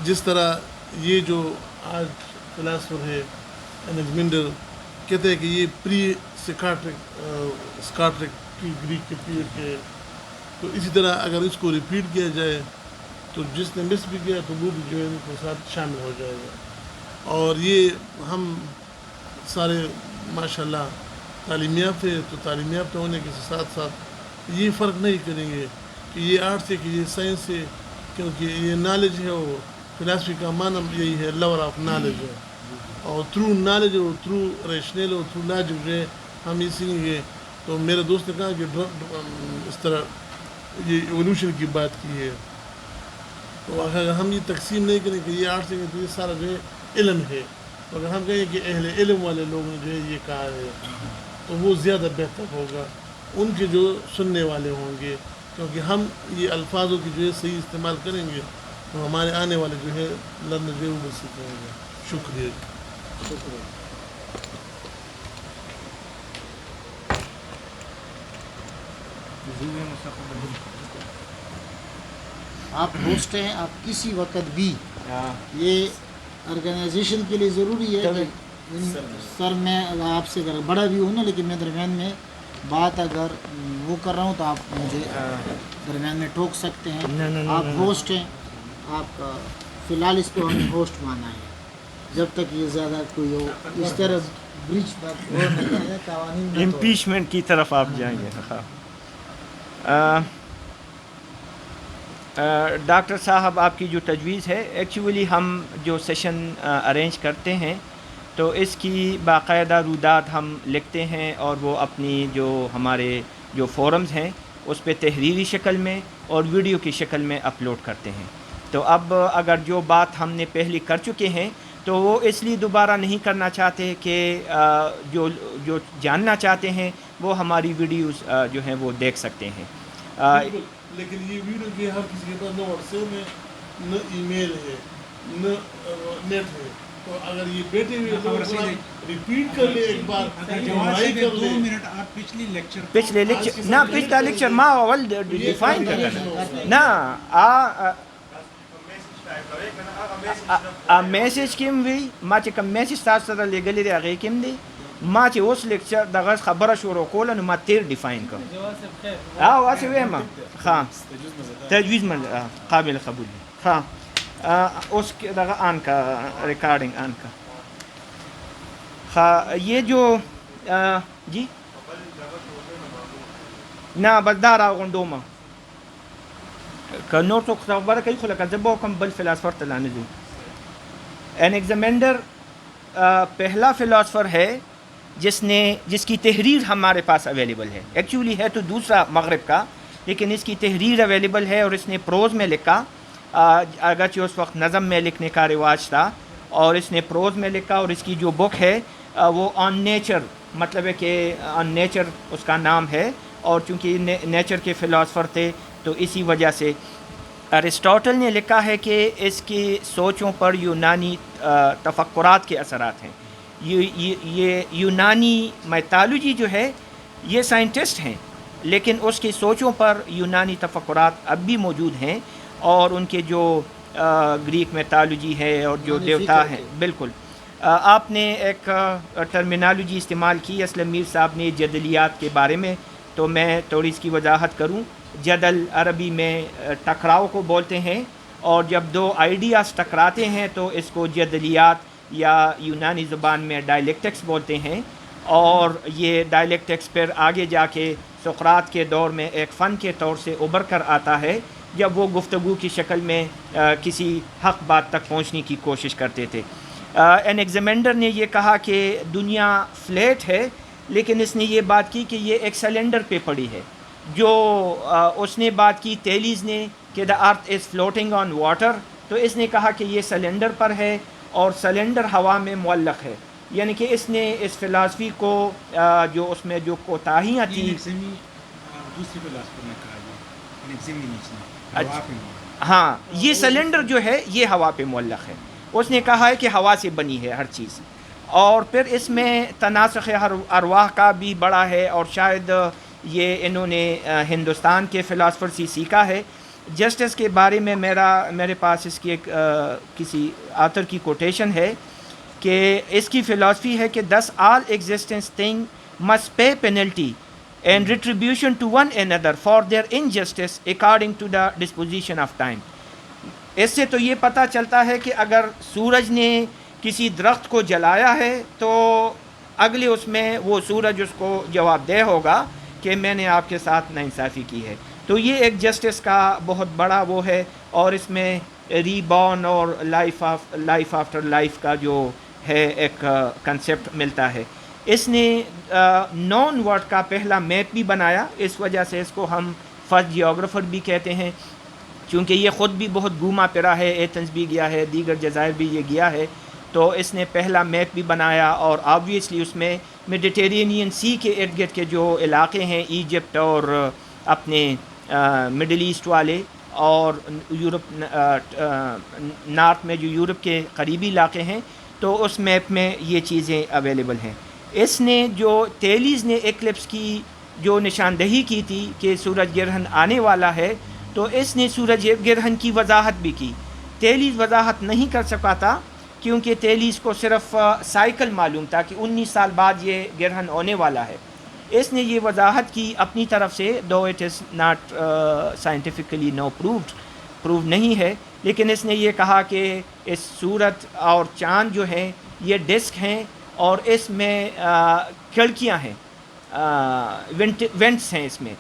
جس طرح یہ جو آج فلاسفر ہے انیگمنڈر کہتے ہیں کہ یہ پری سکاٹرک کی گریک کے پیریڈ کے. تو اسی طرح اگر اس کو ریپیٹ کیا جائے تو جس نے مس بھی کیا تو وہ بھی جو ہے ان کے ساتھ شامل ہو جائے گا. اور یہ ہم سارے ماشاء اللہ تعلیم یافتہ ہے تو تعلیم یافتہ ہونے کے ساتھ ساتھ یہ فرق نہیں کریں گے کہ یہ آرٹس ہے کہ یہ سائنس ہے کیونکہ یہ نالج ہے اور فلاسفی کا معنی یہی ہے لور آف نالج ہے اور تھرو نالج اور تھرو ریشنل اور تھرو لاجک جو ہے ہم یہ سیکھیں گے. تو میرے دوست نے کہا کہ اس طرح یہ ایولیوشن کی بات کی ہے تو اگر ہم یہ تقسیم نہیں کریں کہ یہ آرٹس ہے تو یہ سارا جو ہے علم ہے. تو اگر ہم کہیں کہ اہل علم والے لوگوں نے جو ہے یہ کہا ہے تو وہ زیادہ بہتر ہوگا ان کے جو سننے والے ہوں گے کیونکہ ہم یہ الفاظوں کی جو ہے صحیح استعمال کریں گے تو ہمارے آنے والے جو ہے لرنر جو ہے وہ سیکھیں گے. شکریہ. آپ ہوسٹ ہیں آپ کسی وقت بھی یہ آرگنائزیشن کے لیے ضروری ہے کہ سر میں آپ سے اگر بڑا بھی ہوں نا لیکن میں درمیان میں بات اگر وہ کر رہا ہوں تو آپ مجھے درمیان میں ٹوک سکتے ہیں. آپ ہوسٹ ہیں آپ فی الحال اس کو ہمیں ہوسٹ مانا ہے جب تک یہ زیادہ کوئی ہو اس طرح برج پر قوانین امپیچمنٹ کی طرف آپ جائیں گے. ڈاکٹر صاحب آپ کی جو تجویز ہے ایکچولی ہم جو سیشن ارینج کرتے ہیں تو اس کی باقاعدہ رودات ہم لکھتے ہیں اور وہ اپنی جو ہمارے جو فورمز ہیں اس پہ تحریری شکل میں اور ویڈیو کی شکل میں اپلوڈ کرتے ہیں. تو اب اگر جو بات ہم نے پہلے کر چکے ہیں تو وہ اس لیے دوبارہ نہیں کرنا چاہتے کہ جو جاننا چاہتے ہیں وہ ہماری ویڈیوز جو ہیں وہ دیکھ سکتے ہیں. لیکن یہ ویڈیو کہ ہر کسی کے پاس نہ واٹس ایپ ہے نہ ای میل ہے نہ نیٹ ہے تو اگر یہ بیٹھے ہوئے ریپیٹ کر لے ایک بار پچھلے لیکچر نہ پچھلا لیکچر ما اول ڈیفائن کرنا نہ میسیج کیم وی ما چې کوم میسیج تاسو سره لګلې دی هغې کیم دی ما چې اوس لیکچر دغه خبره شروع کوله نو ما تیر ډیفاین کړم واسې ویم ښه تجویز من قابل قبول دی ښه اوس دغه آن کا ریکارڈنگ آن کا ښه یہ جو جی نه بس دا راغونډومه که نور څوک خبره کوي خو لکه زه به وکړم بل فلاسفر ته لا نه ځو. انیگزامینڈر پہلا فلاسفر ہے جس کی تحریر ہمارے پاس اویلیبل ہے. ایکچولی ہے تو دوسرا مغرب کا لیکن اس کی تحریر اویلیبل ہے اور اس نے پروز میں لکھا اگرچہ اس وقت نظم میں لکھنے کا رواج تھا اور اس نے پروز میں لکھا اور اس کی جو بک ہے وہ آن نیچر مطلب ہے کہ آن نیچر اس کا نام ہے اور چونکہ نیچر کے فلاسفر تھے تو اسی وجہ سے ارسطاٹل نے لکھا ہے کہ اس کی سوچوں پر یونانی تفکرات کے اثرات ہیں یہ یونانی میتالوجی جو ہے یہ سائنٹسٹ ہیں، لیکن اس کی سوچوں پر یونانی تفکرات اب بھی موجود ہیں، اور ان کے جو گریک میتالوجی ہے اور جو دیوتا ہیں. بالکل. آپ نے ایک ٹرمینالوجی استعمال کی اسلم میر صاحب نے جدلیات کے بارے میں، تو میں تھوڑی اس کی وضاحت کروں. جدل عربی میں ٹکراؤ کو بولتے ہیں، اور جب دو آئیڈیاز ٹکراتے ہیں تو اس کو جدلیات یا یونانی زبان میں ڈائلیکٹکس بولتے ہیں. اور یہ ڈائلیکٹکس پھر آگے جا کے سقراط کے دور میں ایک فن کے طور سے ابھر کر آتا ہے، جب وہ گفتگو کی شکل میں کسی حق بات تک پہنچنے کی کوشش کرتے تھے. انیگزیمینڈر نے یہ کہا کہ دنیا فلیٹ ہے، لیکن اس نے یہ بات کی کہ یہ ایک سلنڈر پہ پڑی ہے. جو اس نے بات کی تیلیز نے کہ دا ارتھ از فلوٹنگ آن واٹر، تو اس نے کہا کہ یہ سلنڈر پر ہے اور سلنڈر ہوا میں معلق ہے. یعنی کہ اس نے اس فلاسفی کو جو اس میں جو کوتاہیاں تھیں. دوسری فلاسفر نے کہا یہ ایگزامینیشن ہاں، یہ سلنڈر جو ہے یہ ہوا پہ معلق ہے. اس نے کہا ہے کہ ہوا سے بنی ہے ہر چیز. اور پھر اس میں تناسخ ارواح کا بھی بڑا ہے، اور شاید یہ انہوں نے ہندوستان کے فلاسفر سے سیکھا ہے. جسٹس کے بارے میں میرے پاس اس کی ایک کسی آتھر کی کوٹیشن ہے کہ اس کی فلاسفی ہے کہ thus all existence thing must pay penalty and retribution to one another for their injustice according to the disposition of time. اس سے تو یہ پتہ چلتا ہے کہ اگر سورج نے کسی درخت کو جلایا ہے تو اگلے اس میں وہ سورج اس کو جواب دہ ہوگا کہ میں نے آپ کے ساتھ ناانصافی کی ہے. تو یہ ایک جسٹس کا بہت بڑا وہ ہے، اور اس میں ری بورن اور لائف آفٹر لائف کا جو ہے ایک کنسیپٹ ملتا ہے. اس نے نان ورڈ کا پہلا میپ بھی بنایا، اس وجہ سے اس کو ہم فرسٹ جیوگرافر بھی کہتے ہیں، چونکہ یہ خود بھی بہت گھوما پھرا ہے. ایتھنز بھی گیا ہے، دیگر جزائر بھی یہ گیا ہے. تو اس نے پہلا میپ بھی بنایا، اور آبویسلی اس میں میڈیٹرینین سی کے ارد گرد کے جو علاقے ہیں، ایجپٹ اور اپنے مڈل ایسٹ والے، اور یورپ نارتھ میں جو یورپ کے قریبی علاقے ہیں، تو اس میپ میں یہ چیزیں اویلیبل ہیں. اس نے جو تیلیز نے ایکلپس کی جو نشاندہی کی تھی کہ سورج گرہن آنے والا ہے، تو اس نے سورج گرہن کی وضاحت بھی کی. تیلیز وضاحت نہیں کر سکا تھا، کیونکہ تیلیز کو صرف سائیکل معلوم تھا کہ 19 سال بعد یہ گرہن ہونے والا ہے. اس نے یہ وضاحت کی اپنی طرف سے، though it is not scientifically no prove نہیں ہے، لیکن اس نے یہ کہا کہ اس سورج اور چاند جو ہیں یہ ڈسک ہیں، اور اس میں کھڑکیاں ہیں، وینٹس ہیں اس میں.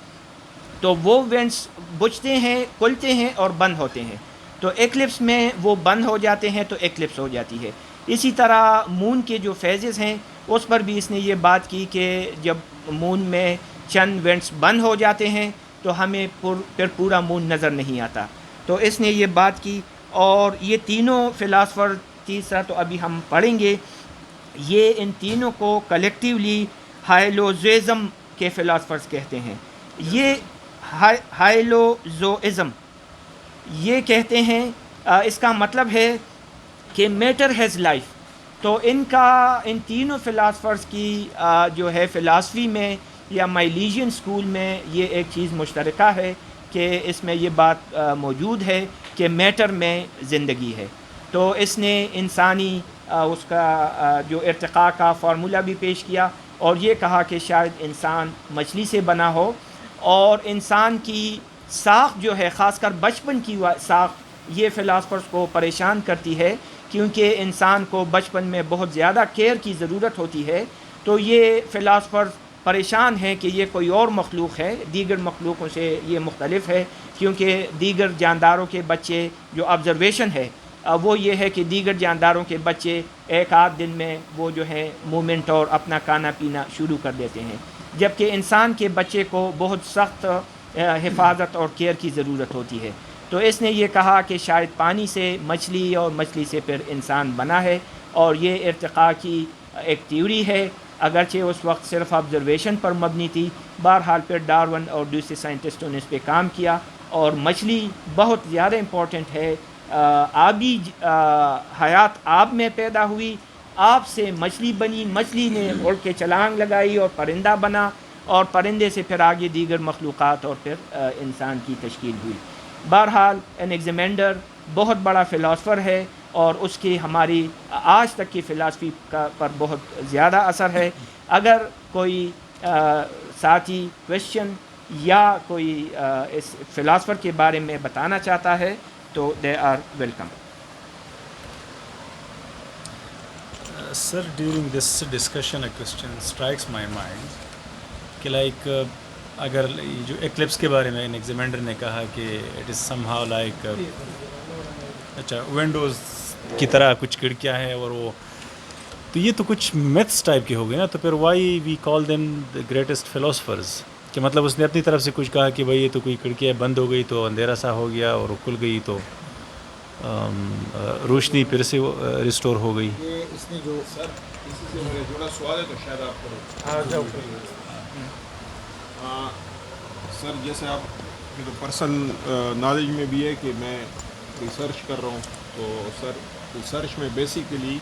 تو وہ وینٹس بجھتے ہیں، کھلتے ہیں اور بند ہوتے ہیں. تو ایکلپس میں وہ بند ہو جاتے ہیں تو ایکلپس ہو جاتی ہے. اسی طرح مون کے جو فیزز ہیں اس پر بھی اس نے یہ بات کی کہ جب مون میں چند وینٹس بند ہو جاتے ہیں تو ہمیں پھر پورا مون نظر نہیں آتا. تو اس نے یہ بات کی. اور یہ تینوں فلاسفر، تیسرا تو ابھی ہم پڑھیں گے، یہ ان تینوں کو کلیکٹیولی ہائلوزوئزم کے فلاسفرز کہتے ہیں. یہ ہائلوزوئزم یہ کہتے ہیں، اس کا مطلب ہے کہ میٹر ہیز لائف. تو ان تینوں فلاسفرز کی جو ہے فلاسفی میں یا مائلیجین اسکول میں یہ ایک چیز مشترکہ ہے کہ اس میں یہ بات موجود ہے کہ میٹر میں زندگی ہے. تو اس نے انسانی اس کا جو ارتقاء کا فارمولہ بھی پیش کیا، اور یہ کہا کہ شاید انسان مچھلی سے بنا ہو، اور انسان کی ساخت جو ہے، خاص کر بچپن کی ساخت، یہ فلاسفرز کو پریشان کرتی ہے، کیونکہ انسان کو بچپن میں بہت زیادہ کیئر کی ضرورت ہوتی ہے. تو یہ فلاسفرز پریشان ہیں کہ یہ کوئی اور مخلوق ہے، دیگر مخلوقوں سے یہ مختلف ہے، کیونکہ دیگر جانداروں کے بچے جو آبزرویشن ہے وہ یہ ہے کہ دیگر جانداروں کے بچے ایک آدھ دن میں وہ جو ہے مومنٹ اور اپنا کھانا پینا شروع کر دیتے ہیں، جبکہ انسان کے بچے کو بہت سخت حفاظت اور کیئر کی ضرورت ہوتی ہے. تو اس نے یہ کہا کہ شاید پانی سے مچھلی اور مچھلی سے پھر انسان بنا ہے، اور یہ ارتقاء کی ایک تھیوری ہے، اگرچہ اس وقت صرف آبزرویشن پر مبنی تھی. بہرحال پھر ڈارون اور دوسرے سائنٹسٹوں نے اس پہ کام کیا، اور مچھلی بہت زیادہ امپورٹنٹ ہے. آبی حیات آب میں پیدا ہوئی، آپ سے مچھلی بنی، مچھلی نے اڑ کے چھلانگ لگائی اور پرندہ بنا، اور پرندے سے پھر آگے دیگر مخلوقات اور پھر انسان کی تشکیل ہوئی. بہرحال انیگزیمینڈر بہت بڑا فلاسفر ہے، اور اس کی ہماری آج تک کی فلاسفی پر بہت زیادہ اثر ہے. اگر کوئی ساتھی کویشچن یا کوئی اس فلاسفر کے بارے میں بتانا چاہتا ہے تو they are welcome. Sir, during this discussion a question strikes my mind کہ لائک اگر جو ایکلپس کے بارے میں ایگزیمینڈر نے کہا کہ it is some how like اچھا ونڈوز کی طرح کچھ کھڑکیاں ہیں، اور وہ تو یہ تو کچھ میتھس ٹائپ کے ہو گئے نا. تو پھر why we call them the greatest philosophers, کہ مطلب اس نے اپنی طرف سے کچھ کہا کہ بھائی یہ تو کوئی کھڑکیاں بند ہو گئی تو اندھیرا سا ہو گیا، اور کھل گئی تو روشنی پھر سے ریسٹور ہو گئی. یہ اس نے جو سر اسی سے میرا جڑا سوال ہے تو شاید آپ کو سر جیسے آپ کی تو پرسنل نالج میں بھی ہے کہ میں ریسرچ کر رہا ہوں، تو سر ریسرچ میں بیسیکلی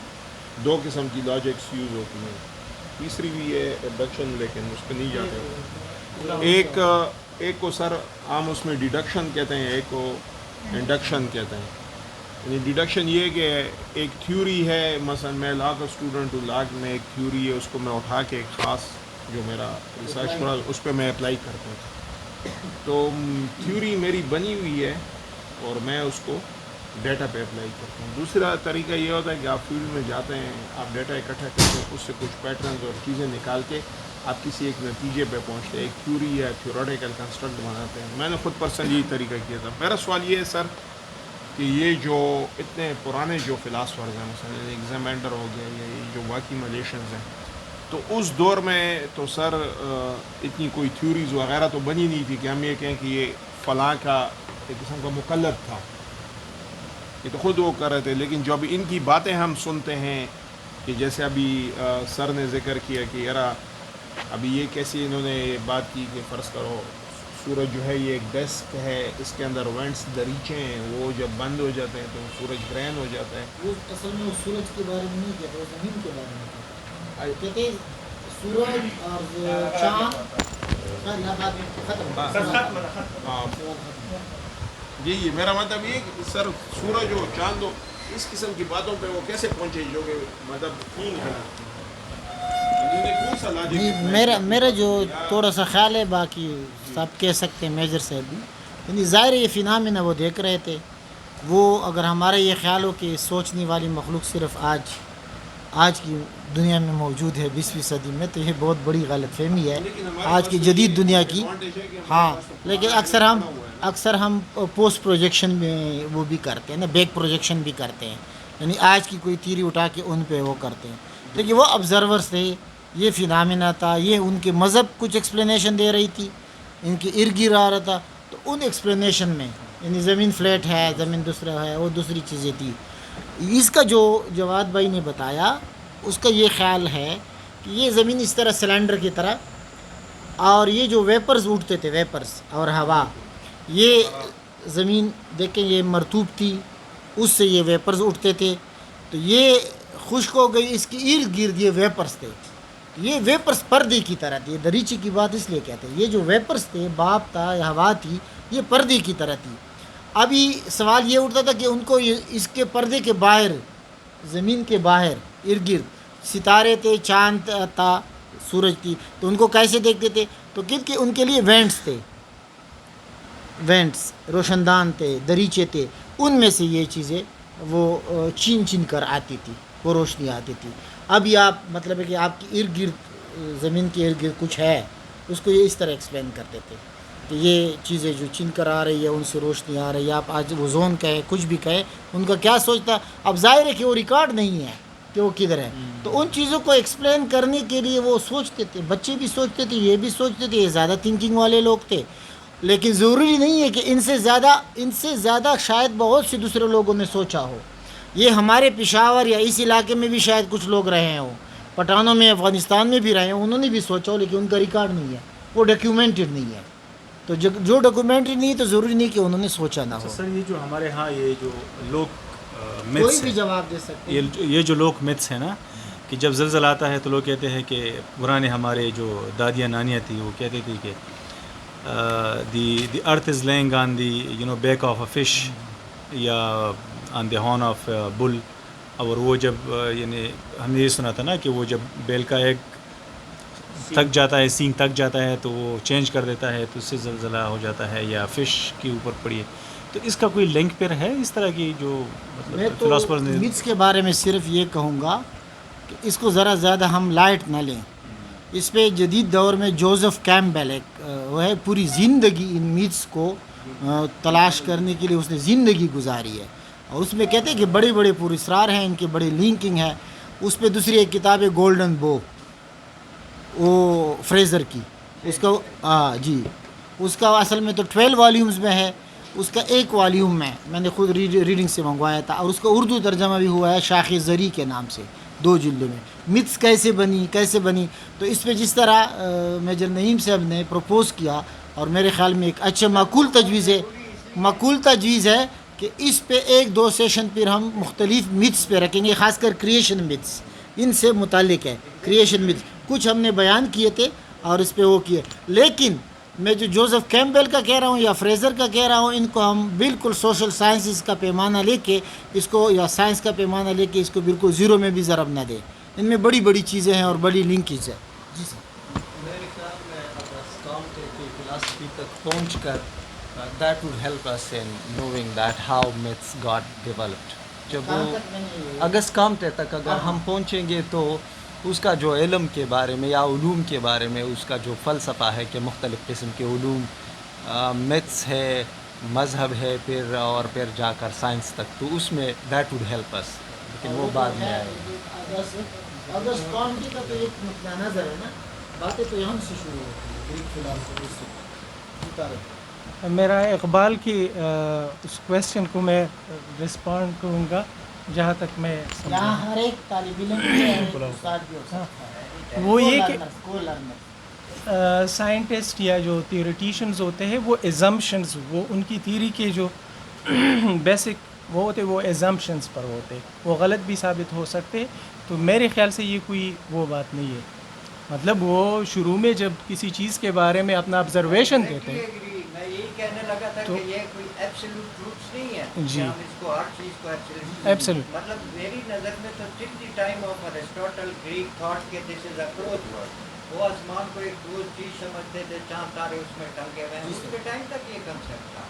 2 قسم کی لاجکس یوز ہوتی ہیں. تیسری بھی ہے ڈڈکشن، لیکن اس پہ نہیں جاتے. ایک کو سر عام اس میں ڈیڈکشن کہتے ہیں، ایک کو انڈکشن کہتے ہیں. یعنی ڈیڈکشن یہ کہ ایک تھیوری ہے، مثلا میں لا کا اسٹوڈنٹ ہوں، لا میں ایک تھیوری ہے، اس کو میں اٹھا کے ایک خاص جو میرا ریسرچ پڑا اس پہ میں اپلائی کرتا ہوں. تو تھیوری میری بنی ہوئی ہے اور میں اس کو ڈیٹا پہ اپلائی کرتا ہوں. دوسرا طریقہ یہ ہوتا ہے کہ آپ فیلڈ میں جاتے ہیں، آپ ڈیٹا اکٹھا کرتے ہیں، اس سے کچھ پیٹرنز اور چیزیں نکال کے آپ کسی ایک نتیجے پہ پہنچتے ہیں، ایک تھیوری یا تھیوریٹیکل کنسٹرکٹ بناتے ہیں. میں نے خود پرسنلی یہی طریقہ کیا تھا. میرا سوال یہ ہے سر کہ یہ جو اتنے پرانے جو فلاسفرز ہیں، مثلا ایگزیمینڈر ہو گیا یا یہ جو باقی ملیشنز ہیں، تو اس دور میں تو سر اتنی کوئی تھیوریز وغیرہ تو بنی نہیں تھی کہ ہم یہ کہیں کہ یہ فلاں کا ایک قسم کا مقلد تھا، یہ تو خود وہ کر رہے تھے. لیکن جو ابھی ان کی باتیں ہم سنتے ہیں کہ جیسے ابھی سر نے ذکر کیا کہ یارا ابھی یہ کیسی انہوں نے بات کی کہ فرض کرو سورج جو ہے یہ ایک ڈیسک ہے، اس کے اندر وینٹس دریچے ہیں، وہ جب بند ہو جاتے ہیں تو سورج گرہن ہو جاتا ہے. وہ اصل میں سورج کے بارے میں نہیں کہتے، وہ زمین کے بارے میں کہتے ہیں. سورج اور چاند جی میرا مطلب یہ کہ سر سورج ہو چاند ہو اس قسم کی باتوں پہ وہ کیسے پہنچے جو کہ مطلب میرا جو تھوڑا سا خیال ہے، باقی سب کہہ سکتے ہیں میجر سے بھی، یعنی ظاہر یہ فینامنا وہ دیکھ رہے تھے. وہ اگر ہمارا یہ خیال ہو کہ سوچنے والی مخلوق صرف آج کی دنیا میں موجود ہے 20ویں صدی میں، تو یہ بہت بڑی غلط فہمی ہے آج کی جدید دنیا کی. ہاں لیکن اکثر ہم پوسٹ پروجیکشن میں وہ بھی کرتے ہیں نا، بیک پروجیکشن بھی کرتے ہیں، یعنی آج کی کوئی تھیوری اٹھا کے ان پہ وہ کرتے ہیں. لیکن وہ آبزرورس تھے، یہ فینامنا تھا، یہ ان کے مذہب کچھ ایکسپلینیشن دے رہی تھی، ان کے ارد گرد آ رہا تھا. تو ان ایکسپلینیشن میں یعنی زمین فلیٹ ہے، زمین دوسرا ہے، وہ دوسری چیزیں تھی. اس کا جو جواد بھائی نے بتایا اس کا یہ خیال ہے کہ یہ زمین اس طرح سلنڈر کی طرح، اور یہ جو ویپرز اٹھتے تھے، ویپرز اور ہوا، یہ زمین دیکھیں یہ مرطوب تھی، اس سے یہ ویپرز اٹھتے تھے، تو یہ خشک ہو گئی، اس کے ارد گرد یہ ویپرز تھے. یہ ویپرز پردے کی طرح تھی. دریچے کی بات اس لیے کہتے ہیں، یہ جو ویپرز تھے، بھاپ تھا یا ہوا تھی، یہ پردے کی طرح تھی. ابھی سوال یہ اٹھتا تھا کہ ان کو اس کے پردے کے باہر، زمین کے باہر ارد گرد ستارے تھے، چاند تھا، سورج تھی، تو ان کو کیسے دیکھتے تھے؟ تو کیونکہ ان کے لیے وینٹس تھے، وینٹس روشن دان تھے، دریچے تھے، ان میں سے یہ چیزیں وہ چین کر آتی تھی، وہ روشنی آتی تھی. ابھی آپ مطلب ہے کہ آپ کی ارد گرد، زمین کے ارد گرد کچھ ہے، اس کو یہ اس طرح ایکسپلین کرتے تھے کہ یہ چیزیں جو چن کر آ رہی ہے، ان سے روشنی آ رہی ہے. آپ آج وہ زون کہے، کچھ بھی کہے، ان کا کیا سوچتا. اب ظاہر ہے کہ وہ ریکارڈ نہیں ہے کہ وہ کدھر ہے. تو ان چیزوں کو ایکسپلین کرنے کے لیے وہ سوچتے تھے، بچے بھی سوچتے تھے، یہ بھی سوچتے تھے، یہ زیادہ تھنکنگ والے لوگ تھے. لیکن ضروری نہیں ہے کہ ان سے زیادہ شاید بہت سے دوسرے لوگوں نے سوچا ہو. یہ ہمارے پشاور یا اس علاقے میں بھی شاید کچھ لوگ رہے ہوں، پٹھانوں میں، افغانستان میں بھی رہے ہوں، انہوں نے بھی سوچا ہو، لیکن ان کا ریکارڈ نہیں ہے، وہ ڈاکیومنٹڈ نہیں ہے. تو جو ڈاکیومنٹڈ نہیں ہے تو ضروری نہیں کہ انہوں نے سوچا نہ ہو. سر یہ جو ہمارے ہاں یہ جو لوک کوئی بھی جواب دے سکتے ہیں. یہ جو لوک میتھس ہیں نا، کہ جب زلزلہ آتا ہے تو لوگ کہتے ہیں کہ پرانے ہمارے جو دادیاں نانیاں تھیں وہ کہتے تھیں کہ the earth is lying on the back of a fish یا on the horn of bill. اور وہ جب یعنی ہم نے یہ سنا تھا نا کہ وہ جب بیل کا ایک تھک جاتا ہے، سینگ تھک جاتا ہے تو وہ چینج کر دیتا ہے تو اس سے زلزلہ ہو جاتا ہے، یا فش کے اوپر پڑی ہے. تو اس کا کوئی لنک پھر ہے اس طرح کی جو میں مطلب تو فلاسفرز نے؟ میتھس کے بارے میں صرف یہ کہوں گا کہ اس کو ذرا زیادہ ہم لائٹ نہ لیں. اس پہ جدید دور میں جوزف کیمبل ایک وہ ہے، پوری زندگی ان میتھس کو تلاش کرنے کے لیے اس نے زندگی گزاری ہے، اور اس میں کہتے ہیں کہ بڑے بڑے پراسرار ہیں، ان کے بڑے لنکنگ ہے. اس پہ دوسری ایک کتاب ہے گولڈن بو، وہ فریزر کی، اس کا جی اس کا اصل میں تو 12 والیومز میں ہے. اس کا ایک والیوم میں نے خود ریڈنگ سے منگوایا تھا، اور اس کا اردو ترجمہ بھی ہوا ہے شاخ زری کے نام سے، 2 جلدوں میں. متس کیسے بنی. تو اس پہ جس طرح میجر نعیم صاحب نے پروپوز کیا، اور میرے خیال میں ایک اچھا معقول تجویز ہے کہ اس پہ 1-2 سیشن پھر ہم مختلف متس پہ رکھیں گے، خاص کر کریشن متس ان سے متعلق ہے. کریشن متس کچھ ہم نے بیان کیے تھے اور اس پہ وہ کیے، لیکن میں جو جوزف کیمبل کا کہہ رہا ہوں یا فریزر کا کہہ رہا ہوں، ان کو ہم بالکل سوشل سائنسز کا پیمانہ لے کے اس کو، یا سائنس کا پیمانہ لے کے اس کو بالکل زیرو میں بھی ضرب نہ دیں. ان میں بڑی بڑی چیزیں ہیں اور بڑی لنکیج ہے. جی سر. میرے خیال میں اگر اسکامٹے کی فلاسفی تک پہنچ کر that would help us in knowing that how maths got developed. جب وہ اگر اسکامٹے تک اگر ہم پہنچیں گے تو اس کا جو علم کے بارے میں یا علوم کے بارے میں اس کا جو فلسفہ ہے کہ مختلف قسم کے علوم، میتھس ہے، مذہب ہے، پھر جا کر سائنس تک، تو اس میں دیٹ وڈ ہیلپ اس. لیکن وہ بعد میں آئے گا. اگر اسکامٹی کا تو ایک نقطہ نظر ہے نا، باتیں تو یہاں سے شروع ہوتی ہیں گریک فلاسفی سے. میرا اقبال کی اس کویسچن کو میں رسپونڈ کروں گا جہاں تک میں یہاں ہر ایک طالب علم استاد بھی ہو سکتا ہے. وہ یہ کہ سائنٹسٹ یا جو تھیوریٹیشینز ہوتے ہیں وہ ایزمپشنز، وہ ان کی تھیوری کے جو بیسک وہ ہوتے وہ ایزمپشنز پر ہوتے، وہ غلط بھی ثابت ہو سکتے. تو میرے خیال سے یہ کوئی وہ بات نہیں ہے. مطلب وہ شروع میں جب کسی چیز کے بارے میں اپنا آبزرویشن دیتے ہیں، میں یہی کہنے لگا تھا کہ یہ کوئی ایبسولوٹ ٹروتھ نہیں ہے جی، ہم اس کو ہر چیز کو ایبسولوٹ. مطلب میری نظر میں تو till the time of Aristotle Greek thought کے this is a close world. وہ آسمان کو ایک کلوز چیز سمجھتے تھے، چاند تارے اس میں ٹنگے ہوئے ہیں. اس کے ٹائم تک یہ کنسیپٹ تھا.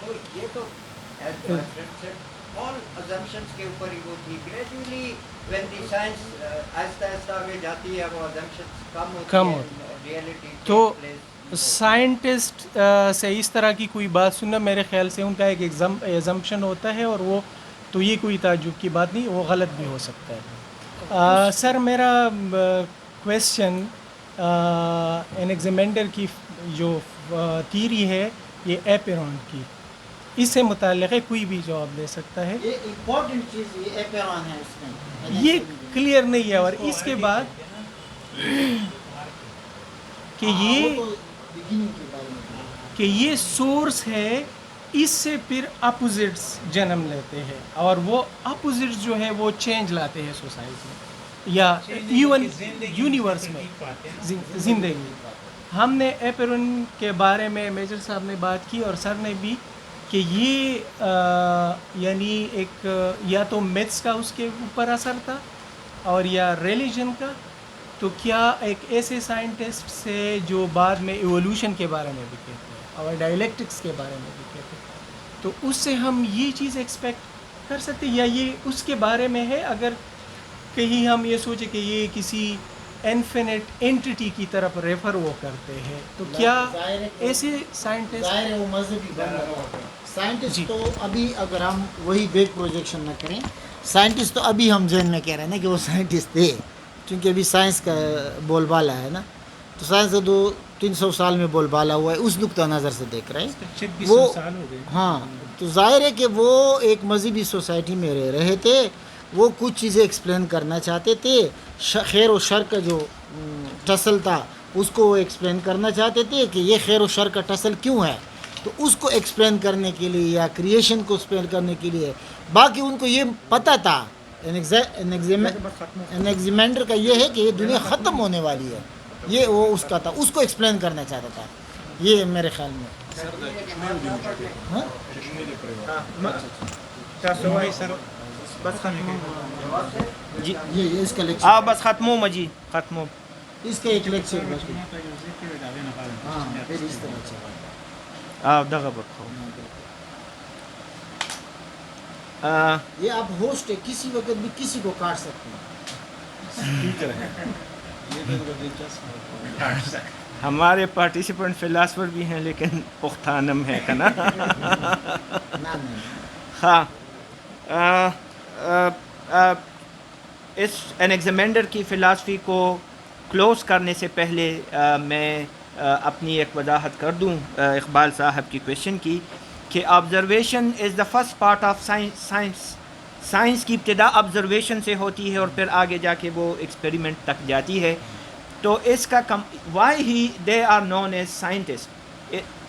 تو یہ تو all assumptions کے اوپر ہی وہ تھی. گریجولی when the science آہستہ آہستہ آگے جاتی ہے وہ assumptions کم ہوتی ہیں، ریئلٹی تو سائنٹسٹ سے اس طرح کی کوئی بات سننا میرے خیال سے ان کا ایک ایزمپشن ہوتا ہے، اور وہ تو یہ کوئی تعجب کی بات نہیں، وہ غلط بھی ہو سکتا ہے. سر میرا کویسچن انیگزیمینڈر کی جو تھیوری ہے یہ ایپیرون کی، اس سے متعلق ہے، کوئی بھی جواب دے سکتا ہے. یہ امپورٹنٹ چیز یہ ایپیرون ہے اس میں، یہ کلیئر نہیں ہے. اور اس کے بعد کہ یہ سورس ہے، اس سے پھر اپوزٹس جنم لیتے ہیں، اور وہ اپوزٹس جو ہے وہ چینج لاتے ہیں سوسائٹی میں یا ایون یونیورس میں زندگی. ہم نے ایپیرون کے بارے میں میجر صاحب نے بات کی اور سر نے بھی، کہ یہ یعنی ایک یا تو میتھس کا اس کے اوپر اثر تھا اور یا ریلیجن کا. تو کیا ایک ایسے سائنٹسٹ سے جو بعد میں ایوولوشن کے بارے میں بھی کہتے ہیں اور ڈائلیکٹکس کے بارے میں بھی کہتے ہیں، تو اس سے ہم یہ چیز ایکسپیکٹ کر سکتے ہیں، یا یہ اس کے بارے میں ہے اگر کہیں ہم یہ سوچیں کہ یہ کسی انفینٹ اینٹی کی طرف ریفر وہ کرتے ہیں، تو کیا ایسے سائنٹسٹ ظاہر ہے وہ مذہبی بن رہے ہیں. سائنٹسٹ تو ابھی اگر ہم وہی بیک پروجیکشن نہ کریں، سائنٹسٹ تو ابھی ہم ذہن میں کہہ رہے ہیں نا کہ وہ سائنٹسٹ تھے، کیونکہ ابھی سائنس کا بول بالا ہے نا. تو سائنس کا 200-300 سال میں بول بالا ہوا ہے، اس نقطہ نظر سے دیکھ رہے ہیں وہ. ہاں تو ظاہر ہے کہ وہ ایک مذہبی سوسائٹی میں رہ رہے تھے، وہ کچھ چیزیں ایکسپلین کرنا چاہتے تھے. خیر و شر کا جو ٹسل تھا اس کو وہ ایکسپلین کرنا چاہتے تھے کہ یہ خیر و شر کا ٹسل کیوں ہے. تو اس کو ایکسپلین کرنے کے لیے یا کریشن کو ایکسپلین کرنے کے لیے، باقی ان کو یہ پتہ تھا انیگزیمینڈر کا یہ ہے کہ یہ دنیا ختم ہونے والی ہے، یہ وہ اس کا تھا، اس کو ایکسپلین کرنا چاہتا تھا، یہ میرے خیال میں ہاں؟ جی یہ اس کا لیکچر بس ختمو مجی ختمو اس کا ایک لیکچر بس ہاں پھر اس طرح سے دغه برخو یہ آپ ہوسٹ ہے، کسی وقت بھی کسی کو کاٹ سکتے ہیں. ہمارے پارٹیسپینٹ فلاسفر بھی ہیں لیکن پختانم ہے کنا ہاں اس انیگزیمینڈر کی فلاسفی کو کلوز کرنے سے پہلے میں اپنی ایک وضاحت کر دوں اقبال صاحب کی کویشچن کی کہ observation is the first part of science کی ابتدا آبزرویشن سے ہوتی ہے اور پھر آگے جا کے وہ ایکسپیریمنٹ تک جاتی ہے. تو اس کا why he they are known as scientist.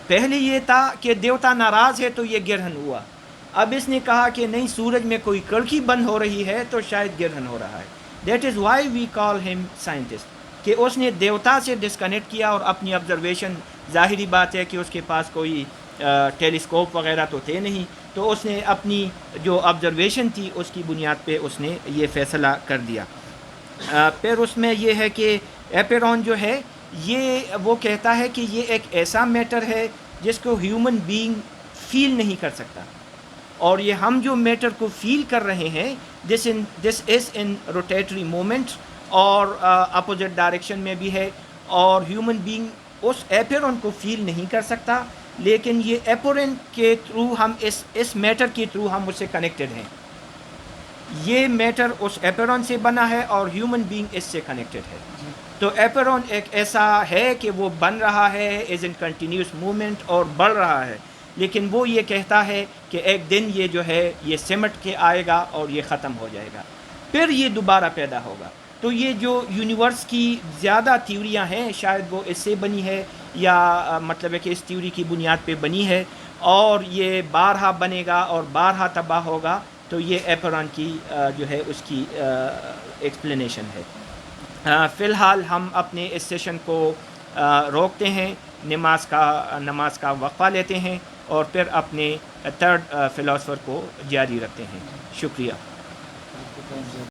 پہلے یہ تھا کہ دیوتا ناراض ہے تو یہ گرہن ہوا، اب اس نے کہا کہ نہیں سورج میں کوئی کڑکی بند ہو رہی ہے تو شاید گرہن ہو رہا ہے. دیٹ از وائی وی کال ہم سائنٹسٹ، کہ اس نے دیوتا سے ڈسکنیکٹ کیا اور اپنی آبزرویشن، ظاہری بات ہے کہ اس کے پاس کوئی ٹیلیسکوپ وغیرہ تو تھے نہیں، تو اس نے اپنی جو آبزرویشن تھی اس کی بنیاد پہ اس نے یہ فیصلہ کر دیا. پھر اس میں یہ ہے کہ ایپیرون جو ہے یہ وہ کہتا ہے کہ یہ ایک ایسا میٹر ہے جس کو ہیومن بینگ فیل نہیں کر سکتا، اور یہ ہم جو میٹر کو فیل کر رہے ہیں دس از ان روٹیٹری مومنٹ اور اپوزٹ ڈائریکشن میں بھی ہے، اور ہیومن بینگ اس ایپیرون کو فیل نہیں کر سکتا، لیکن یہ ایپورن کے تھرو ہم اس میٹر کے تھرو ہم اس سے کنیکٹڈ ہیں. یہ میٹر اس ایپیرون سے بنا ہے اور ہیومن بینگ اس سے کنیکٹڈ ہے. تو ایپیرون ایک ایسا ہے کہ وہ بن رہا ہے از ان کنٹینیوس موومنٹ اور بڑھ رہا ہے، لیکن وہ یہ کہتا ہے کہ ایک دن یہ جو ہے یہ سمٹ کے آئے گا اور یہ ختم ہو جائے گا، پھر یہ دوبارہ پیدا ہوگا. تو یہ جو یونیورس کی زیادہ تھیوریاں ہیں شاید وہ اس سے بنی ہے، یا مطلب ہے کہ اس تھیوری کی بنیاد پہ بنی ہے، اور یہ بارہا بنے گا اور بارہا تباہ ہوگا. تو یہ ایپیرون کی جو ہے اس کی ایکسپلینیشن ہے. فی الحال ہم اپنے اس سیشن کو روکتے ہیں، نماز کا وقفہ لیتے ہیں اور پھر اپنے تھرڈ فلاسفر کو جاری رکھتے ہیں. شکریہ.